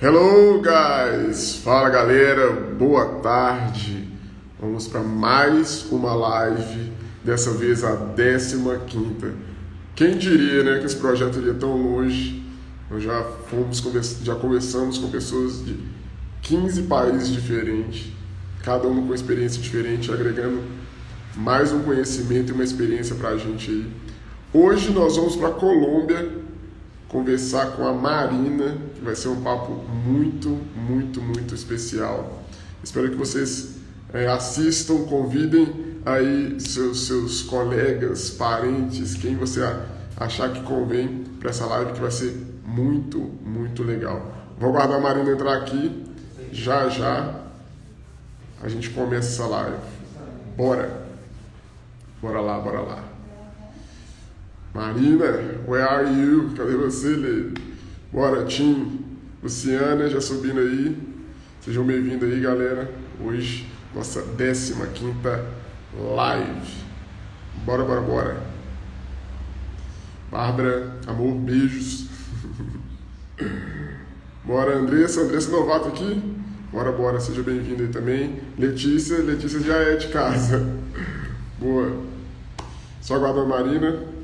Hello, guys! Fala, galera, boa tarde. Vamos para mais uma live, dessa vez a 15ª. Quem diria, né, que esse projeto iria tão longe? Nós já conversamos com pessoas de 15 países diferentes, cada uma com experiência diferente, agregando mais um conhecimento e uma experiência para a gente aí. Hoje nós vamos para a Colômbia conversar com a Marina, que vai ser um papo muito especial. Espero que vocês assistam, convidem aí seus colegas, parentes, quem você achar que convém para essa live, que vai ser muito legal. Vou aguardar a Marina entrar aqui, já a gente começa essa live. Bora lá. Marina, where are you? Cadê você, Lê? Bora, Tim, Luciana, já subindo aí. Sejam bem-vindos aí, galera. Hoje, nossa 15ª live. Bora. Bárbara, amor, beijos. Bora, Andressa Novato aqui. Bora, seja bem-vindo aí também. Letícia já é de casa. Boa. Só aguardar a Marina.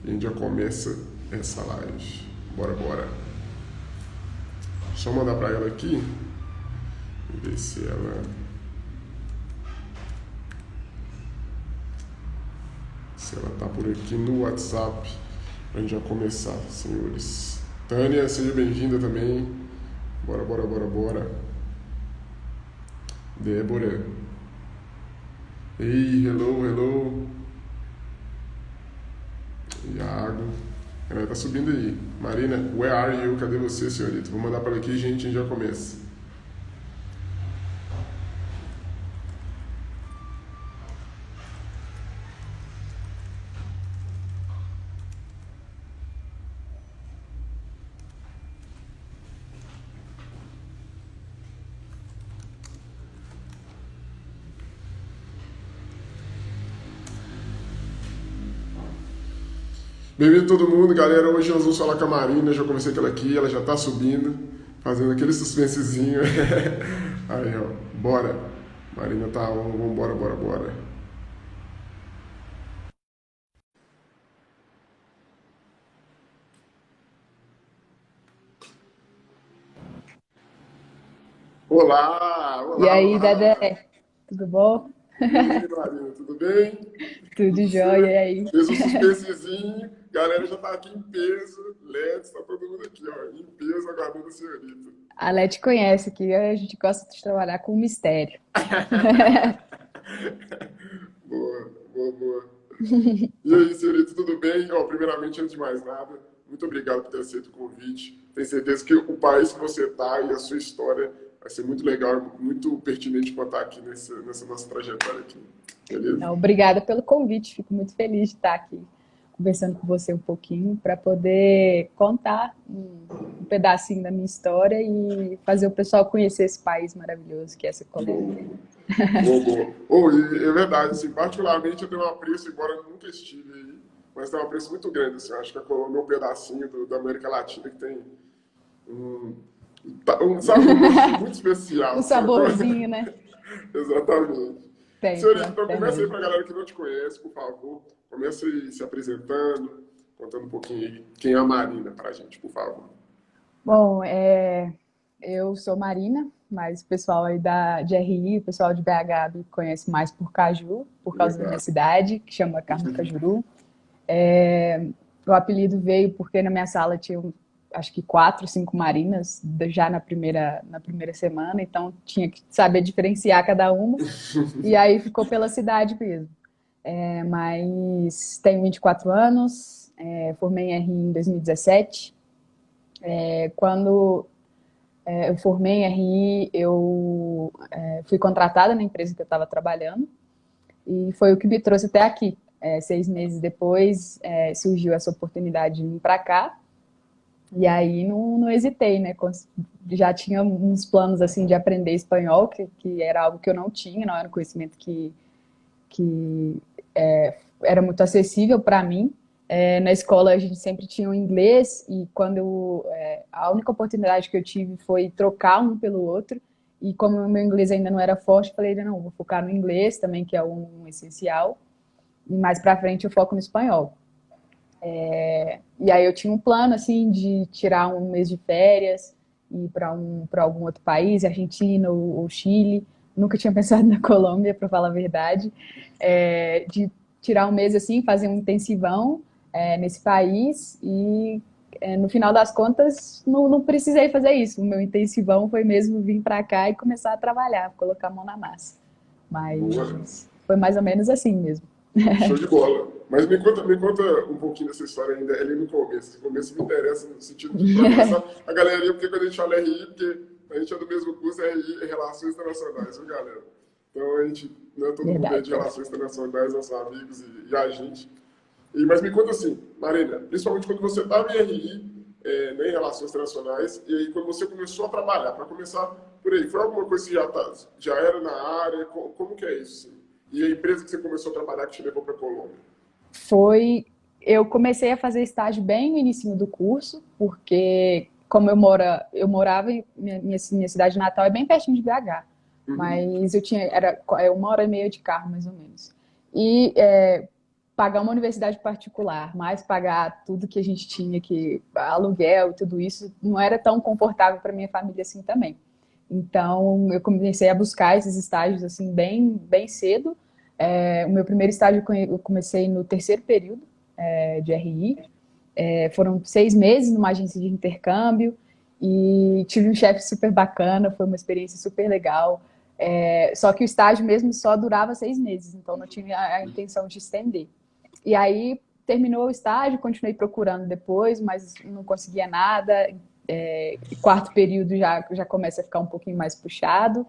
E a gente já começa essa live. Bora. Só mandar pra ela aqui. Ver se ela tá por aqui no WhatsApp. Pra gente já começar, senhores. Tânia, seja bem-vinda também. Bora. Débora. Ei, hello. Iago. Ela tá subindo aí. Marina, where are you? Cadê você, senhorita? Vou mandar para aqui, gente, a gente já começa. Bem-vindo todo mundo, galera. Hoje nós vamos falar com a Marina. Já comecei com ela aqui, ela já tá subindo, fazendo aquele suspensezinho. Aí, ó, bora. Marina tá on, vambora. E aí, Olá. Dedé, tudo bom? E aí, Marina, tudo bem? Tudo Tudo jóia, e certo? aí? Fez um suspensezinho, galera já tá aqui em peso. Let's, tá todo mundo aqui, ó, em peso, aguardando a senhorita. A Leti conhece aqui, a gente gosta de trabalhar com mistério. Boa. E aí, senhorita, tudo bem? Ó, primeiramente, antes de mais nada, muito obrigado por ter aceito o convite. Tenho certeza que o país que você está e a sua história vai ser muito legal, muito pertinente contar aqui nessa nossa trajetória aqui. Beleza? Não, obrigada pelo convite, fico muito feliz de estar aqui conversando com você um pouquinho para poder contar um pedacinho da minha história e fazer o pessoal conhecer esse país maravilhoso que é essa Colômbia. Boa. Oh, e é verdade, assim, particularmente eu tenho um apreço, embora eu nunca estive aí, mas tenho um apreço muito grande, assim, eu acho que a Colômbia é um pedacinho da América Latina que tem um, um sabor muito Um especial, sacou? saborzinho, né? Exatamente. Tem, Senhorita, pior que então tem comece aí mesmo. para a galera que não te conhece, por favor. Comece aí se apresentando, contando um pouquinho aí quem é a Marina pra gente, por favor. Bom, eu sou Marina, mas o pessoal aí de RI, o pessoal de BH me conhece mais por Caju, por causa da minha Legal. cidade, que chama Carmo Cajuru. O apelido veio porque na minha sala tinha, acho que 4, 5 Marinas já na primeira semana, então tinha que saber diferenciar cada uma, e aí ficou pela cidade mesmo. Mas tenho 24 anos, formei em RI em 2017. Quando eu formei em RI, eu fui contratada na empresa que eu estava trabalhando e foi o que me trouxe até aqui. 6 meses depois, surgiu essa oportunidade de vir para cá e aí não hesitei, né? Já tinha uns planos assim de aprender espanhol, que era algo que eu não tinha, não era um conhecimento que era muito acessível para mim. Na escola a gente sempre tinha o inglês e a única oportunidade que eu tive foi trocar um pelo outro. E como o meu inglês ainda não era forte, eu falei, não, vou focar no inglês também, que é um essencial. E mais pra frente eu foco no espanhol. E aí eu tinha um plano, assim, de tirar um mês de férias e ir para algum outro país, Argentina ou Chile. Nunca tinha pensado na Colômbia, para falar a verdade. De tirar um mês, assim, fazer um intensivão nesse país e, no final das contas, não precisei fazer isso. O meu intensivão foi mesmo vir para cá e começar a trabalhar, colocar a mão na massa. Boa. Mas foi mais ou menos assim mesmo. Show de bola. Mas me conta um pouquinho dessa história ainda, ali no começo. No começo me interessa no sentido de para começar a galerinha, porque quando a gente fala RI, porque a gente é do mesmo curso, RI é Relações Internacionais, viu, galera? Então a gente, né, todo mundo é de Verdade. Relações Internacionais, nossos amigos e a gente. Mas me conta assim, Marília, principalmente quando você estava em RI, né, em Relações Internacionais, e aí quando você começou a trabalhar, para começar por aí, foi alguma coisa que já era na área? Como que é isso? Assim? E a empresa que você começou a trabalhar que te levou para a Colômbia? Foi, eu comecei a fazer estágio bem no início do curso, porque como eu morava em minha cidade natal é bem pertinho de BH, Uhum. mas era 1 hora e meia de carro mais ou menos. E pagar uma universidade particular, mais pagar tudo que a gente tinha que aluguel e tudo isso, não era tão confortável para minha família assim também. Então, eu comecei a buscar esses estágios assim bem cedo. O meu primeiro estágio eu comecei no terceiro período de RI. Foram 6 meses numa agência de intercâmbio e tive um chefe super bacana, foi uma experiência super legal. Só que o estágio mesmo só durava 6 meses, então não tinha a intenção de estender. E aí terminou o estágio, continuei procurando depois, mas não conseguia nada. Quarto período já começa a ficar um pouquinho mais puxado.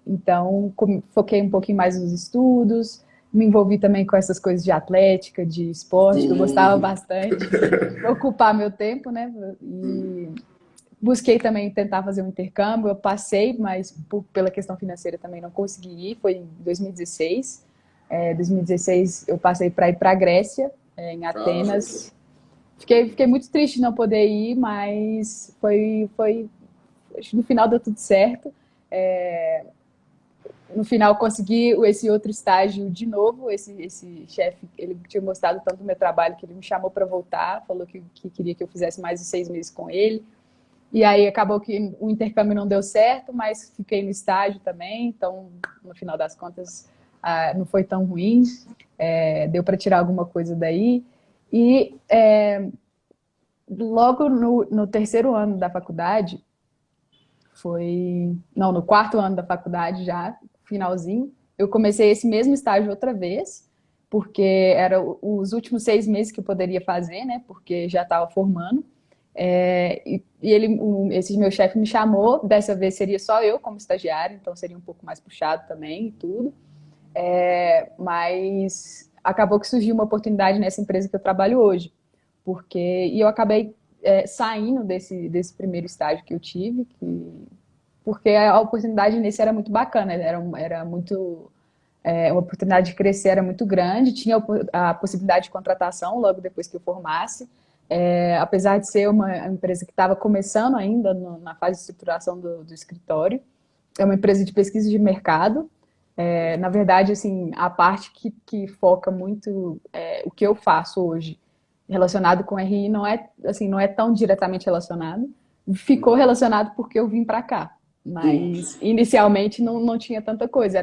Então, foquei um pouquinho mais nos estudos, me envolvi também com essas coisas de atlética, de esporte, que eu gostava Sim. bastante, para ocupar meu tempo, né? E busquei também tentar fazer um intercâmbio, eu passei, mas pela questão financeira também não consegui ir, foi em 2016. 2016 eu passei para ir para a Grécia, em Ah, show. Atenas. Fiquei muito triste de não poder ir, mas acho que no final deu tudo certo. No final consegui esse outro estágio de novo. Esse chefe, ele tinha gostado tanto do meu trabalho que ele me chamou para voltar, falou que queria que eu fizesse mais de 6 meses com ele. E aí acabou que o intercâmbio não deu certo, mas fiquei no estágio também, então no final das contas não foi tão ruim. Deu para tirar alguma coisa daí. E logo no terceiro ano da faculdade, não, no quarto ano da faculdade já, finalzinho, eu comecei esse mesmo estágio outra vez, porque era os últimos 6 meses que eu poderia fazer, né? Porque já estava formando. Esse meu chefe me chamou, dessa vez seria só eu como estagiário, então seria um pouco mais puxado também e tudo. Mas acabou que surgiu uma oportunidade nessa empresa que eu trabalho hoje, e eu acabei saindo desse primeiro estágio que eu tive, porque a oportunidade nesse era muito bacana, era muito uma oportunidade de crescer era muito grande, tinha a possibilidade de contratação logo depois que eu formasse. Apesar de ser uma empresa que estava começando ainda na fase de estruturação do escritório, é uma empresa de pesquisa de mercado. Na verdade, assim, a parte que foca muito o que eu faço hoje relacionado com RI não é tão diretamente relacionado. Ficou relacionado porque eu vim para cá, Sim. mas inicialmente não tinha tanta coisa.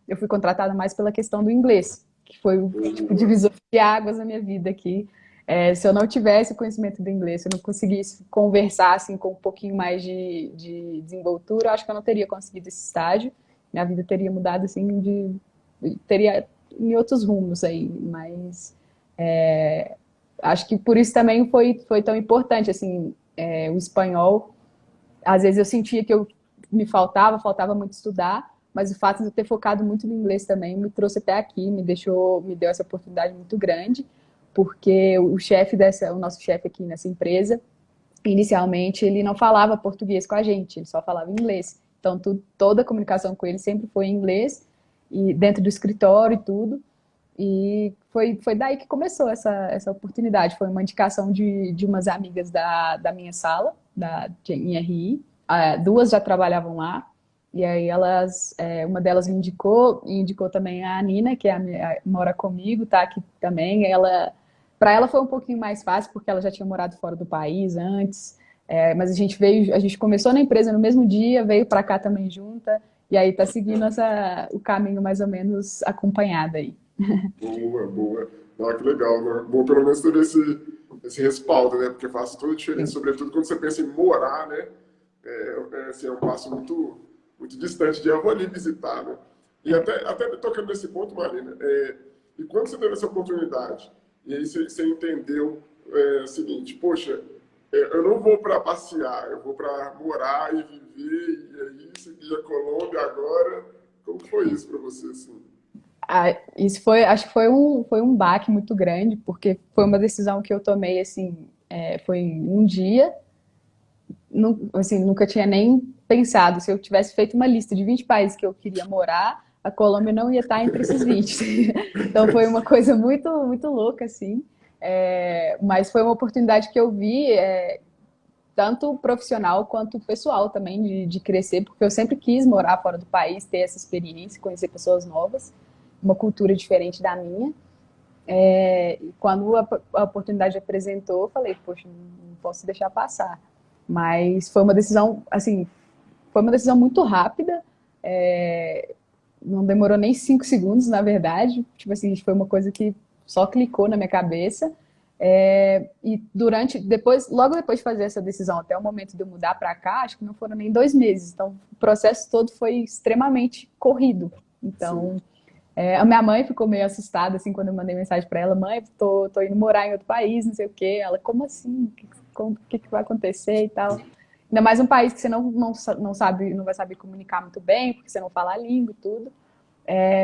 Eu fui contratada mais pela questão do inglês, que foi o tipo divisor de águas na minha vida aqui. Se eu não tivesse o conhecimento do inglês, se eu não conseguisse conversar assim, com um pouquinho mais de desenvoltura, eu acho que eu não teria conseguido esse estágio. Minha vida teria mudado assim, teria em outros rumos aí, mas acho que por isso também foi tão importante assim, o espanhol. Às vezes eu sentia que faltava muito estudar, mas o fato de eu ter focado muito no inglês também me trouxe até aqui, me deu essa oportunidade muito grande, porque o nosso chefe aqui nessa empresa, inicialmente ele não falava português com a gente, ele só falava inglês. Então toda a comunicação com ele sempre foi em inglês e dentro do escritório e tudo. Foi daí que começou essa oportunidade. Foi uma indicação de umas amigas da minha sala, em RI. Duas já trabalhavam lá. E aí uma delas me indicou, e indicou também a Nina, que mora comigo, tá aqui também. Para ela foi um pouquinho mais fácil, porque ela já tinha morado fora do país antes. Mas a gente começou na empresa no mesmo dia, veio para cá também junta, e aí tá seguindo o caminho mais ou menos acompanhada aí. Boa, boa. Ah, que legal, né? Bom, pelo menos ter esse respaldo, né? Porque faz toda a diferença, Sim. sobretudo quando você pensa em morar, né? Assim, é um passo muito distante de eu vou ali visitar, né? E até tocando nesse ponto, Marina, e quando você teve essa oportunidade, e aí você entendeu o seguinte, poxa, eu não vou para passear, eu vou para morar e viver, e aí seguir a Colômbia agora. Como que foi isso para você, assim? Isso acho que foi um baque muito grande, porque foi uma decisão que eu tomei, assim, foi em um dia, assim, nunca tinha nem pensado. Se eu tivesse feito uma lista de 20 países que eu queria morar, a Colômbia não ia estar entre esses 20. Então foi uma coisa muito louca, assim. Mas foi uma oportunidade que eu vi, tanto profissional quanto pessoal também, de crescer, porque eu sempre quis morar fora do país, ter essa experiência, conhecer pessoas novas, uma cultura diferente da minha. E quando a oportunidade apresentou, eu falei, poxa, não posso deixar passar. Mas foi uma decisão, assim, foi uma decisão muito rápida, não demorou nem 5 segundos, na verdade. Tipo assim, foi uma coisa que só clicou na minha cabeça. E logo depois de fazer essa decisão, até o momento de eu mudar para cá, acho que não foram nem 2 meses. Então, o processo todo foi extremamente corrido. Sim. Então, a minha mãe ficou meio assustada, assim, quando eu mandei mensagem para ela: mãe, tô indo morar em outro país, não sei o quê. Ela: como assim? O que vai acontecer e tal? Ainda mais um país que você não sabe, não vai saber comunicar muito bem, porque você não fala a língua e tudo.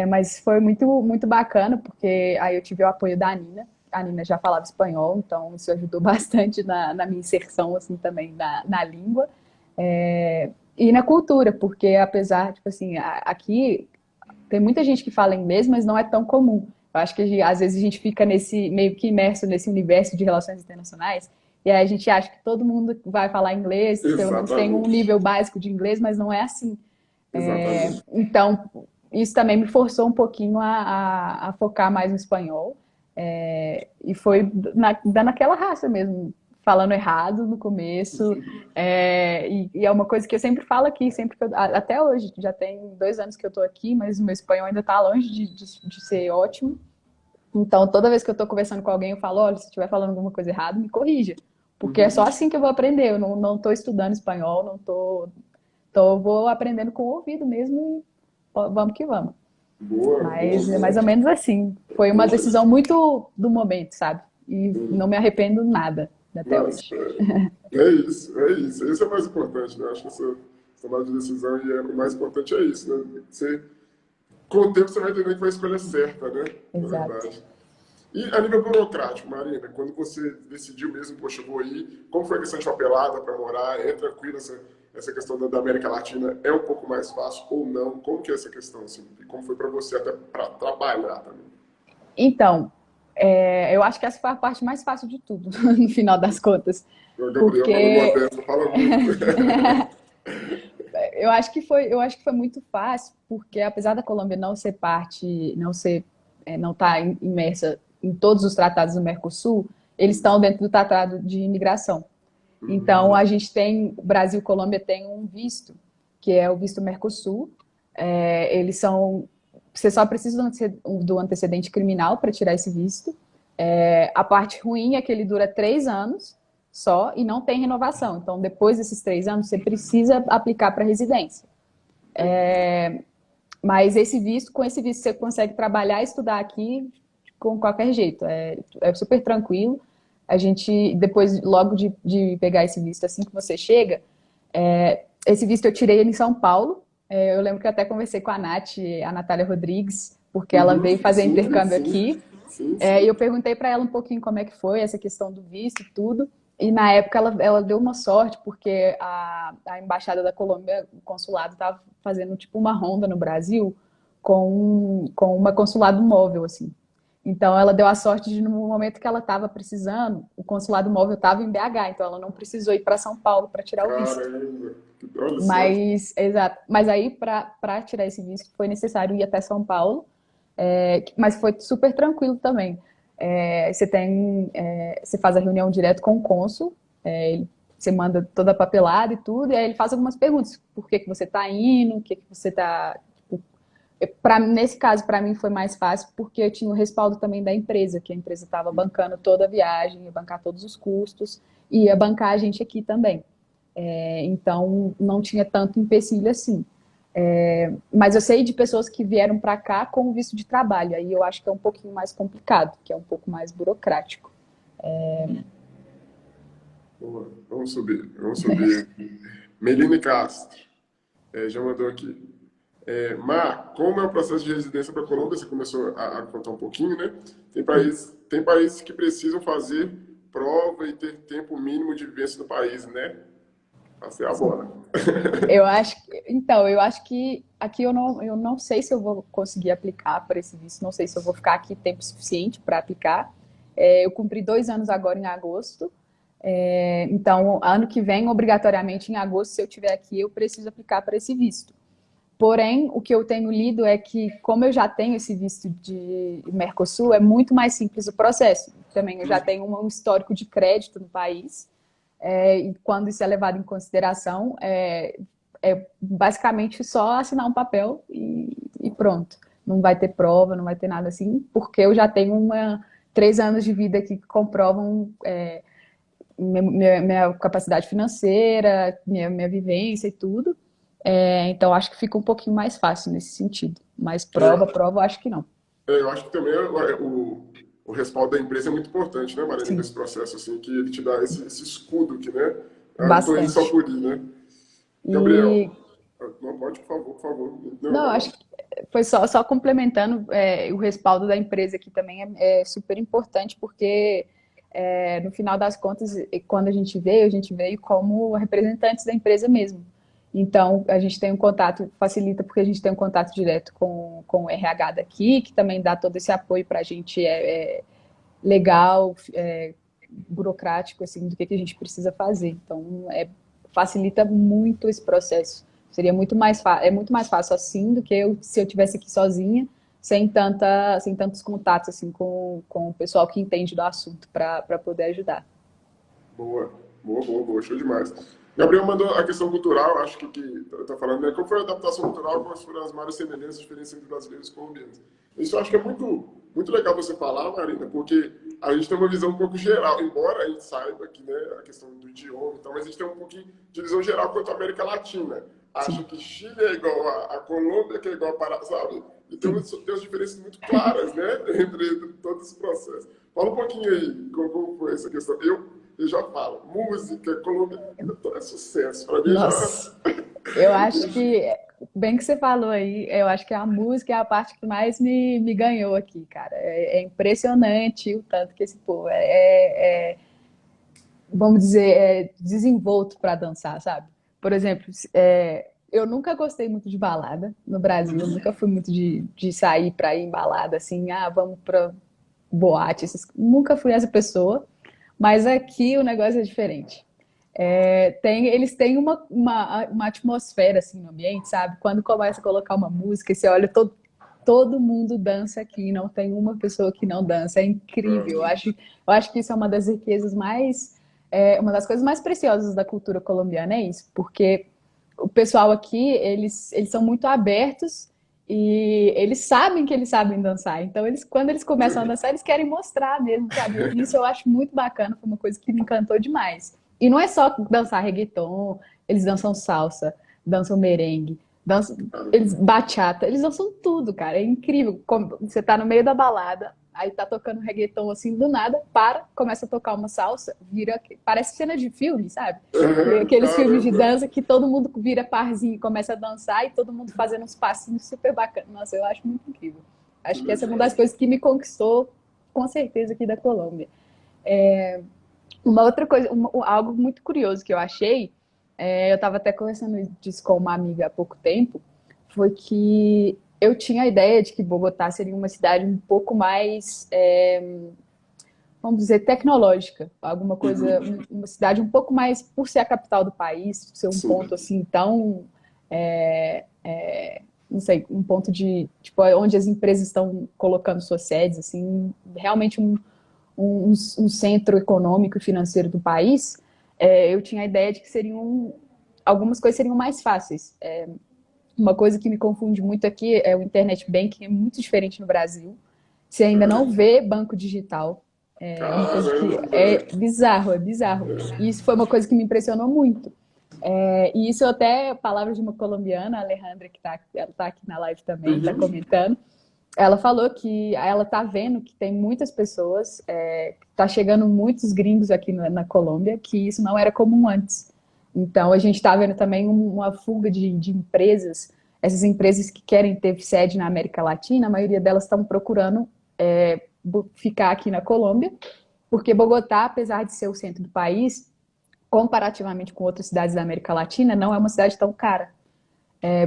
Mas foi muito bacana, porque aí eu tive o apoio da Nina. A Nina já falava espanhol, então isso ajudou bastante na minha inserção, assim, também na língua. E na cultura, porque apesar, tipo assim, aqui tem muita gente que fala inglês, mas não é tão comum. Eu acho que às vezes a gente fica meio que imerso nesse universo de relações internacionais, e aí a gente acha que todo mundo vai falar inglês, pelo menos tem um Exatamente. nível básico de inglês, mas não é assim. Exatamente. Então, isso também me forçou um pouquinho a focar mais no espanhol. E foi dando aquela raça mesmo, falando errado no começo. E é uma coisa que eu sempre falo aqui, sempre até hoje, já tem 2 anos que eu tô aqui, mas o meu espanhol ainda tá longe de ser ótimo. Então, toda vez que eu tô conversando com alguém, eu falo: olha, se estiver falando alguma coisa errada, me corrija. Porque é só Uhum. assim que eu vou aprender. Eu não tô estudando espanhol, não tô. Então, eu vou aprendendo com o ouvido mesmo e vamos que vamos. Boa, boa, Mas é mais boa. ou menos assim. Foi uma Poxa, decisão muito do momento, sabe? E não sim. me arrependo nada até Nossa, hoje. é isso, é isso. Isso é o mais importante, né? Acho que essa tomada de decisão e o mais importante é isso, né? Com o tempo você vai entender que foi a escolha certa, né? Na Exato. verdade. E a nível burocrático, Marina, quando você decidiu mesmo, poxa, eu vou ir, como foi a questão de papelada para morar? É tranquilo essa questão da América Latina? É um pouco mais fácil ou não? Como que é essa questão, assim? E como foi para você até para trabalhar também? Então, eu acho que essa foi a parte mais fácil de tudo, no final das contas. O Gabriel falando uma Porque dessa, fala muito. eu acho que foi muito fácil, porque apesar da Colômbia não ser parte, não estar imersa em todos os tratados do Mercosul, eles estão dentro do tratado de imigração. Então, Uhum. a gente tem, o Brasil e Colômbia tem um visto, que é o visto Mercosul. Eles são, você só precisa do antecedente criminal para tirar esse visto. A parte ruim é que ele dura 3 anos só e não tem renovação. Então, depois desses 3 anos, você precisa aplicar para residência. Mas com esse visto, você consegue trabalhar e estudar aqui com qualquer jeito. É super tranquilo. A gente, depois, logo de pegar esse visto, assim que você chega, esse visto eu tirei ele em São Paulo. Eu lembro que eu até conversei com a Natália Rodrigues, porque ela Uhum. veio fazer Sim, intercâmbio sim, aqui. sim, E sim. eu perguntei para ela um pouquinho como é que foi essa questão do visto e tudo. E na época ela deu uma sorte, porque a embaixada da Colômbia, o consulado, estava fazendo tipo uma ronda no Brasil com uma consulado móvel, assim. Então, ela deu a sorte de, no momento que ela estava precisando, o consulado móvel estava em BH, então ela não precisou ir para São Paulo para tirar o visto. Caramba, olha só. Mas, exato. Mas aí, para tirar esse visto, foi necessário ir até São Paulo, mas foi super tranquilo também. Você faz a reunião direto com o cônsul, você manda toda a papelada e tudo, e aí ele faz algumas perguntas. Por que que você está indo? O que que você está... Nesse caso, para mim, foi mais fácil, porque eu tinha o respaldo também da empresa, que a empresa estava bancando toda a viagem, ia bancar todos os custos, e ia bancar a gente aqui também. Então, não tinha tanto empecilho assim. Mas eu sei de pessoas que vieram para cá com visto de trabalho, aí eu acho que é um pouquinho mais complicado, que é um pouco mais burocrático. Boa. Vamos subir, vamos subir. Meline Castro, já mandou aqui. Mar, como é o processo de residência para a Colômbia? Você começou a contar um pouquinho, né? Tem países que precisam fazer prova e ter tempo mínimo de vivência no país, né? Passei a bola. Eu acho que aqui eu não sei se eu vou conseguir aplicar para esse visto, não sei se eu vou ficar aqui tempo suficiente para aplicar. Eu cumpri 2 anos agora em agosto, então ano que vem, obrigatoriamente em agosto, se eu estiver aqui, eu preciso aplicar para esse visto. Porém, o que eu tenho lido é que, como eu já tenho esse visto de Mercosul, é muito mais simples o processo. Também eu já tenho um histórico de crédito no país, e quando isso é levado em consideração, é basicamente só assinar um papel e pronto. Não vai ter prova, não vai ter nada assim, porque eu já tenho 3 anos de vida aqui que comprovam minha capacidade financeira, minha vivência e tudo. Então, acho que fica um pouquinho mais fácil nesse sentido. Mas prova, É, prova, eu acho que não. eu acho que também o respaldo da empresa é muito importante, né, Marina, Sim, nesse processo, assim, que ele te dá esse escudo que, né? Eu não tô indo só bastante. por ir, né? Gabriel, E, não pode, por favor. Não, não, vai lá. acho que foi só complementando, o respaldo da empresa aqui também é super importante, porque no final das contas, quando a gente veio como representantes da empresa mesmo. Então, a gente tem um contato, facilita porque a gente tem um contato direto com o RH daqui, que também dá todo esse apoio para a gente legal, burocrático, assim, do que a gente precisa fazer. Então, facilita muito esse processo. Seria é muito mais fácil assim do que se eu tivesse aqui sozinha, sem tantos contatos assim com o pessoal que entende do assunto para poder ajudar. Boa, boa, show demais. Gabriel mandou a questão cultural, acho que tá falando, né? Como foi a adaptação cultural, quais foram as maiores semelhanças e diferenças entre brasileiros e colombianos? Isso eu acho que é muito legal você falar, Marina, porque a gente tem uma visão um pouco geral, embora a gente saiba que, né, a questão do idioma e tal, mas a gente tem um pouquinho de visão geral quanto à América Latina. Acho Sim, que Chile é igual a Colômbia, que é igual a Pará, sabe? E sim. tem umas diferenças muito claras, né, entre todo esse processo. Fala um pouquinho aí, como foi essa questão. Eu já falo, música colombiana é sucesso. Para mim já. Nossa, eu acho que, bem que você falou aí, eu acho que a música é a parte que mais me ganhou aqui, cara. É impressionante o tanto que esse povo vamos dizer, desenvolto para dançar, sabe? Por exemplo, eu nunca gostei muito de balada no Brasil, eu nunca fui muito de sair para ir em balada, assim, vamos para boate, nunca fui essa pessoa, mas aqui o negócio é diferente. Eles têm uma atmosfera assim no ambiente, sabe? Quando começa a colocar uma música, você olha, todo mundo dança aqui, não tem uma pessoa que não dança, é incrível. Eu acho que isso é uma das riquezas uma das coisas mais preciosas da cultura colombiana é isso, porque o pessoal aqui, eles são muito abertos e eles sabem que eles sabem dançar. Então, quando eles começam a dançar, eles querem mostrar mesmo, sabe? Isso eu acho muito bacana, foi uma coisa que me encantou demais. E não é só dançar reggaeton, eles dançam salsa, dançam merengue, eles bachata, eles dançam tudo, cara. É incrível. Você tá no meio da balada, aí tá tocando reggaeton assim do nada, começa a tocar uma salsa, parece cena de filme, sabe? Aqueles filmes de Caramba. dança que todo mundo vira parzinho e começa a dançar e todo mundo fazendo uns passinhos super bacanas. Nossa, eu acho muito incrível. Que Acho que essa é uma legal. das coisas que me conquistou, com certeza, aqui da Colômbia. Uma outra coisa, algo muito curioso que eu achei, eu estava até conversando disso com uma amiga há pouco tempo, foi que eu tinha a ideia de que Bogotá seria uma cidade um pouco mais, vamos dizer, tecnológica, alguma coisa, Uhum. uma cidade um pouco mais, por ser a capital do país, ser um ponto Sim. assim tão, não sei, um ponto de, tipo, onde as empresas estão colocando suas sedes, assim, realmente um centro econômico e financeiro do país, eu tinha a ideia de que algumas coisas seriam mais fáceis. Uma coisa que me confunde muito aqui é o internet banking, é muito diferente no Brasil. Você ainda não É. vê banco digital. É uma coisa que Caramba! é bizarro, é bizarro. E isso foi uma coisa que me impressionou muito. E isso até, palavras de uma colombiana, a Alejandra, ela tá aqui na live também, está Uhum. comentando. Ela falou que ela tá vendo que tem muitas pessoas, tá chegando muitos gringos aqui na Colômbia, que isso não era comum antes. Então a gente está vendo também uma fuga de empresas, essas empresas que querem ter sede na América Latina, a maioria delas estão procurando ficar aqui na Colômbia, porque Bogotá, apesar de ser o centro do país, comparativamente com outras cidades da América Latina, não é uma cidade tão cara.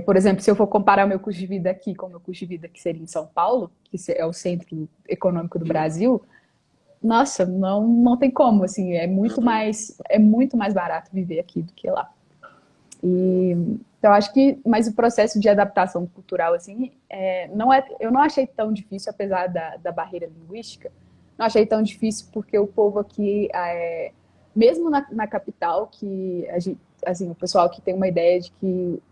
Por exemplo, se eu for comparar o meu custo de vida aqui com o meu custo de vida que seria em São Paulo, que é o centro econômico do Brasil, nossa, não tem como, assim, é muito mais barato viver aqui do que lá. Então, acho que, mas o processo de adaptação cultural, assim, eu não achei tão difícil, apesar da barreira linguística, não achei tão difícil porque o povo aqui, mesmo na capital, que a gente, assim, o pessoal aqui tem uma ideia de que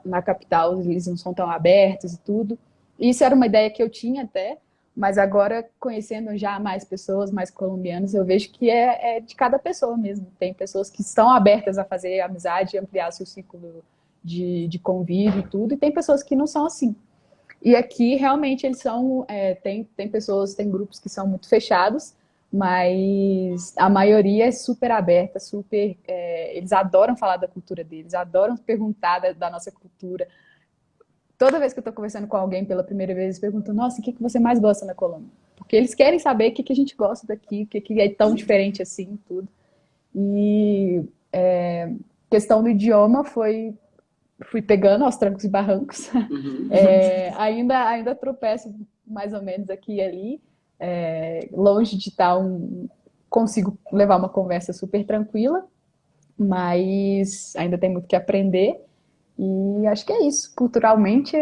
na capital eles não são tão abertos e tudo. Isso era uma ideia que eu tinha até, mas agora, conhecendo já mais pessoas, mais colombianos, eu vejo que é de cada pessoa mesmo. Tem pessoas que estão abertas a fazer amizade, ampliar seu ciclo de convívio e tudo, e tem pessoas que não são assim. E aqui, realmente, eles são. Tem pessoas, tem grupos que são muito fechados, mas a maioria é super aberta, super. Eles adoram falar da cultura deles, adoram perguntar da nossa cultura. Toda vez que eu estou conversando com alguém pela primeira vez, eles perguntam: Nossa, o que você mais gosta na Colômbia? Porque eles querem saber o que a gente gosta daqui, o que é tão diferente assim, tudo. E questão do idioma fui pegando aos trancos e barrancos. Uhum. Ainda tropeço mais ou menos aqui e ali, longe de estar consigo levar uma conversa super tranquila, mas ainda tem muito que aprender. E acho que é isso. Culturalmente,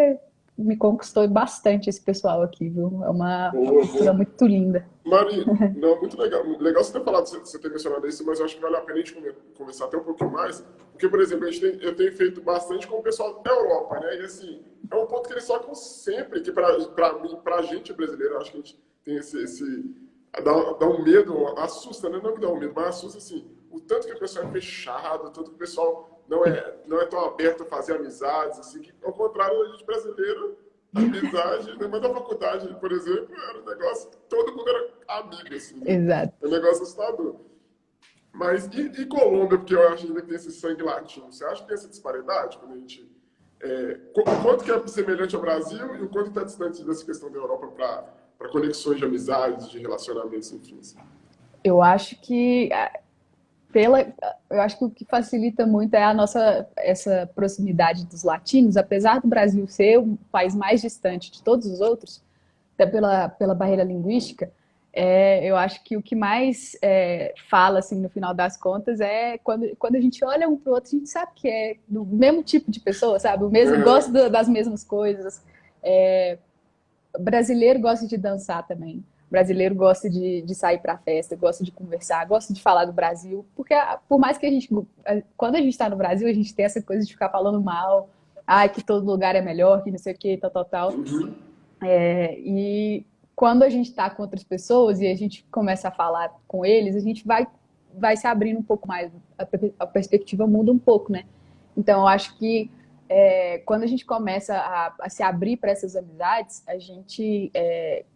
me conquistou bastante esse pessoal aqui, viu? É uma Boa, cultura boa. muito linda. Mari, não, muito legal. Legal você ter falado, você ter mencionado isso, mas eu acho que vale a pena a gente conversar até um pouquinho mais. Porque, por exemplo, eu tenho feito bastante com o pessoal da Europa, né? E assim, é um ponto que eles tocam sempre, que pra mim, pra gente brasileiro, eu acho que a gente tem dá um medo, assusta, né? Não que dá um medo, mas assusta assim, o tanto que o pessoal é fechado, o tanto que o pessoal não é tão aberto a fazer amizades, assim, que ao contrário da gente brasileiro, a amizade, né? Mas na faculdade, por exemplo, era um negócio que todo mundo era amigo, assim, né? Exato. É um negócio assustador. Mas e Colômbia, porque eu acho ainda que tem esse sangue latino, você acha que tem essa disparidade quando a gente. O quanto que é semelhante ao Brasil e o quanto está distante dessa questão da Europa para conexões de amizades, de relacionamentos, enfim. Assim. Eu acho que pela, eu acho que o que facilita muito é a nossa essa proximidade dos latinos, apesar do Brasil ser um país mais distante de todos os outros, até pela barreira linguística, eu acho que o que mais fala, assim, no final das contas, é quando a gente olha um para o outro, a gente sabe que é do mesmo tipo de pessoa, sabe? O mesmo gosta Uhum. das mesmas coisas. O brasileiro gosta de dançar também. O brasileiro gosta de sair para festa, gosta de conversar, gosta de falar do Brasil, porque por mais que quando a gente está no Brasil, a gente tem essa coisa de ficar falando mal, que todo lugar é melhor, que não sei o que, tal, tal, tal. Uhum. E quando a gente está com outras pessoas e a gente começa a falar com eles, a gente vai se abrindo um pouco mais, a perspectiva muda um pouco, né? Então, eu acho que quando a gente começa a se abrir para essas amizades, a gente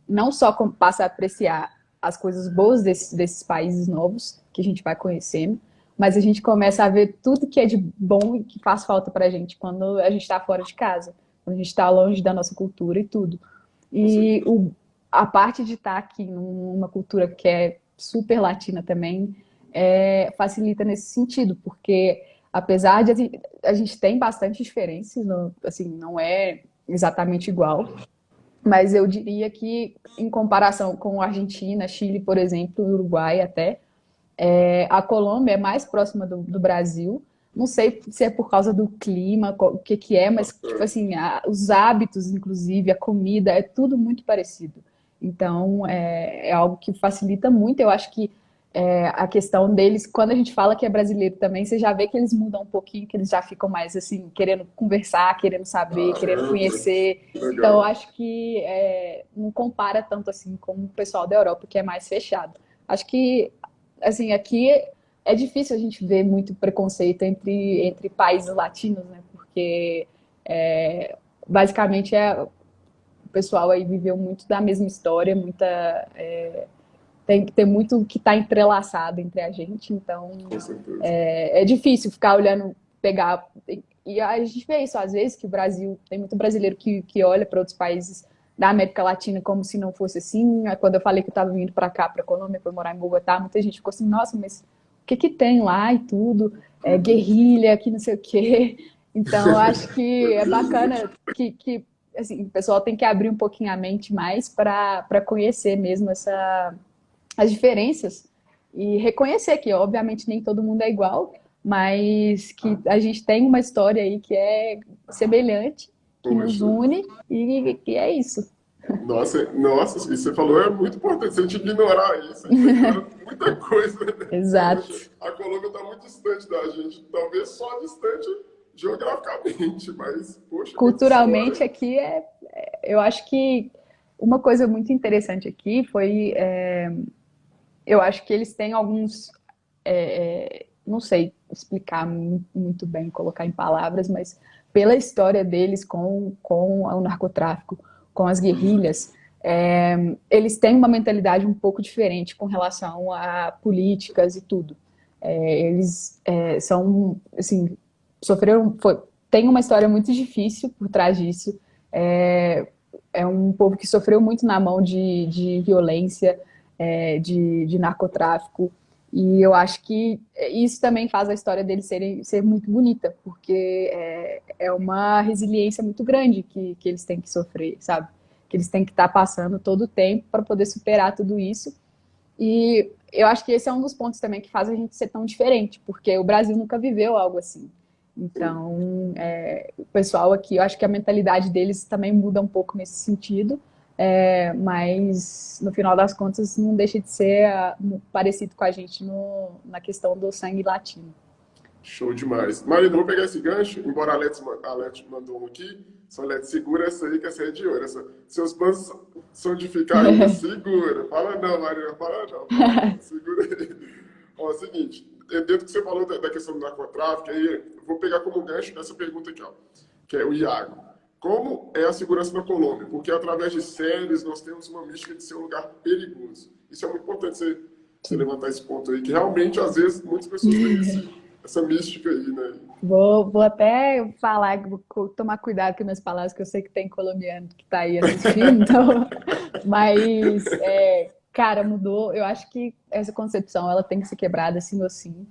não só passa a apreciar as coisas boas desses países novos que a gente vai conhecendo, mas a gente começa a ver tudo que é de bom e que faz falta para a gente quando a gente está fora de casa, quando a gente está longe da nossa cultura e tudo. Com E certeza. a parte de estar aqui numa cultura que é super latina também facilita nesse sentido, porque apesar de a gente tem bastante diferenças, assim, não é. exatamente igual, mas eu diria que, em comparação com a Argentina, Chile, por exemplo, Uruguai até, a Colômbia é mais próxima do Brasil. Não sei se é por causa do clima, o que que é, mas tipo É, assim, os hábitos, inclusive, a comida, é tudo muito parecido. Então, é algo que facilita muito. Eu acho que a questão deles, quando a gente fala que é brasileiro também, você já vê que eles mudam um pouquinho, que eles já ficam mais assim, querendo conversar, querendo saber, querendo caramba, conhecer. que Então, eu legal. acho que não compara tanto assim com o pessoal da Europa, que é mais fechado. Acho que assim, aqui é difícil a gente ver muito preconceito entre países latinos, né? Porque basicamente o pessoal aí viveu muito da mesma história, tem que ter muito que está entrelaçado entre a gente, então Com certeza. é difícil ficar olhando, pegar. E a gente vê isso às vezes, que o Brasil, tem muito brasileiro que olha para outros países da América Latina como se não fosse assim. Quando eu falei que eu estava vindo para cá, para a Colômbia, para morar em Bogotá, muita gente ficou assim, nossa, mas o que que tem lá e tudo? Guerrilha, que não sei o quê. Então, eu acho que é bacana que assim, o pessoal tem que abrir um pouquinho a mente mais para conhecer mesmo as diferenças e reconhecer que, obviamente, nem todo mundo é igual, mas que a gente tem uma história aí que é semelhante, que nos Poxa. une e é isso. Nossa, nossa, isso que você falou é muito importante. Se a gente ignorar isso, a gente está ignorando muita coisa, né? Poxa, Exato. a Colômbia está muito distante da gente, talvez só distante geograficamente, mas, poxa, quanta Culturalmente história. aqui eu acho que uma coisa muito interessante aqui foi, eu acho que eles têm alguns, não sei explicar muito bem, colocar em palavras, mas pela história deles com o narcotráfico, com as guerrilhas, eles têm uma mentalidade um pouco diferente com relação a políticas e tudo. Eles são, assim, sofreram, tem uma história muito difícil por trás disso. É, é um povo que sofreu muito na mão de violência, de narcotráfico. E eu acho que isso também faz a história deles ser muito bonita, porque é uma resiliência muito grande que eles têm que sofrer, sabe? Que eles têm que estar passando todo o tempo para poder superar tudo isso. E eu acho que esse é um dos pontos também que faz a gente ser tão diferente, porque o Brasil nunca viveu algo assim. Então, o pessoal aqui, eu acho que a mentalidade deles também muda um pouco nesse sentido, mas no final das contas não deixa de ser parecido com a gente na questão do sangue latino. Show demais. Marina, vou pegar esse gancho, embora a Alex mandou um aqui, só Alex, segura essa aí que essa é de ouro. Seus planos são de ficar ainda? Segura. Fala não, Marina, fala não, segura aí. Ó, é o seguinte, dentro do que você falou da questão do narcotráfico, aí eu vou pegar como gancho essa pergunta aqui, ó, que é o Iago. Como é a segurança na Colômbia? Porque através de séries nós temos uma mística de ser um lugar perigoso. Isso é muito importante você Sim. levantar esse ponto aí, que realmente, às vezes, muitas pessoas têm essa mística aí, né? Vou até falar, vou tomar cuidado com minhas palavras, que eu sei que tem colombiano que está aí assistindo, então, mas, cara, mudou. Eu acho que essa concepção ela tem que ser quebrada assim ou assim.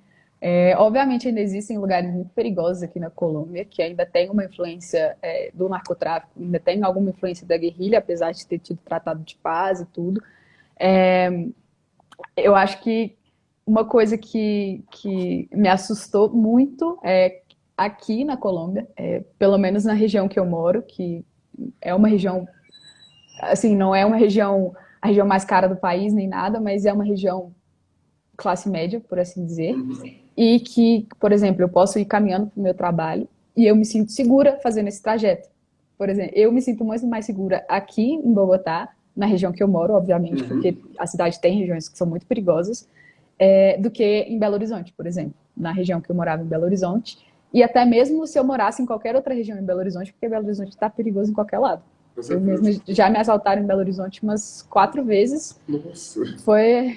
Obviamente, ainda existem lugares muito perigosos aqui na Colômbia, que ainda tem uma influência do narcotráfico, ainda tem alguma influência da guerrilha, apesar de ter tido tratado de paz e tudo. Eu acho que uma coisa que me assustou muito aqui na Colômbia, pelo menos na região que eu moro, que é uma região, assim, não é uma região, a região mais cara do país nem nada, mas é uma região classe média, por assim dizer, Uhum. e que, por exemplo, eu posso ir caminhando para o meu trabalho e eu me sinto segura fazendo esse trajeto. Por exemplo, eu me sinto muito mais segura aqui em Bogotá, na região que eu moro, obviamente, porque Uhum. a cidade tem regiões que são muito perigosas, do que em Belo Horizonte, por exemplo, na região que eu morava em Belo Horizonte. E até mesmo se eu morasse em qualquer outra região em Belo Horizonte, porque Belo Horizonte está perigoso em qualquer lado. Com Eu mesmo certeza. já me assaltaram em Belo Horizonte umas 4 vezes. Nossa. Foi.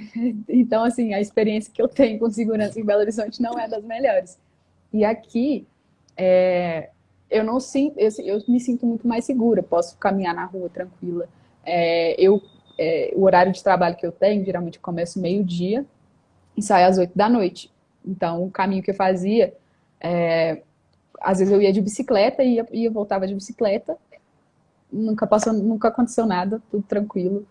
Então, assim, a experiência que eu tenho com segurança em Belo Horizonte não é das melhores. E aqui, eu não sinto, eu me sinto muito mais segura, posso caminhar na rua tranquila. O horário de trabalho que eu tenho, geralmente eu começo meio-dia e saio às 8 da noite. Então, o caminho que eu fazia, às vezes eu ia de bicicleta e voltava de bicicleta. nunca passou, nunca aconteceu nada, tudo tranquilo.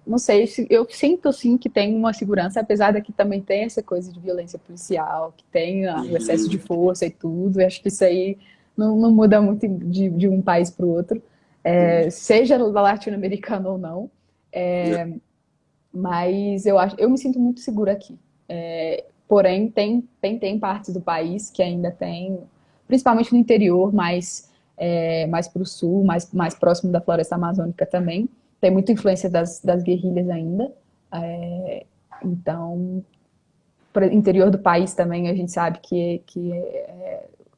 Não sei, eu sinto sim que tem uma segurança, apesar daqui também tem essa coisa de violência policial, que tem o excesso de força e tudo. Eu acho que isso aí não muda muito de um país para o outro, Entendi. seja latino-americano ou não. Mas eu me sinto muito segura aqui. Porém, tem partes do país que ainda tem, principalmente no interior, mais para o sul, mais próximo da floresta amazônica também. Tem muita influência das guerrilhas ainda. Então, para o interior do país também a gente sabe que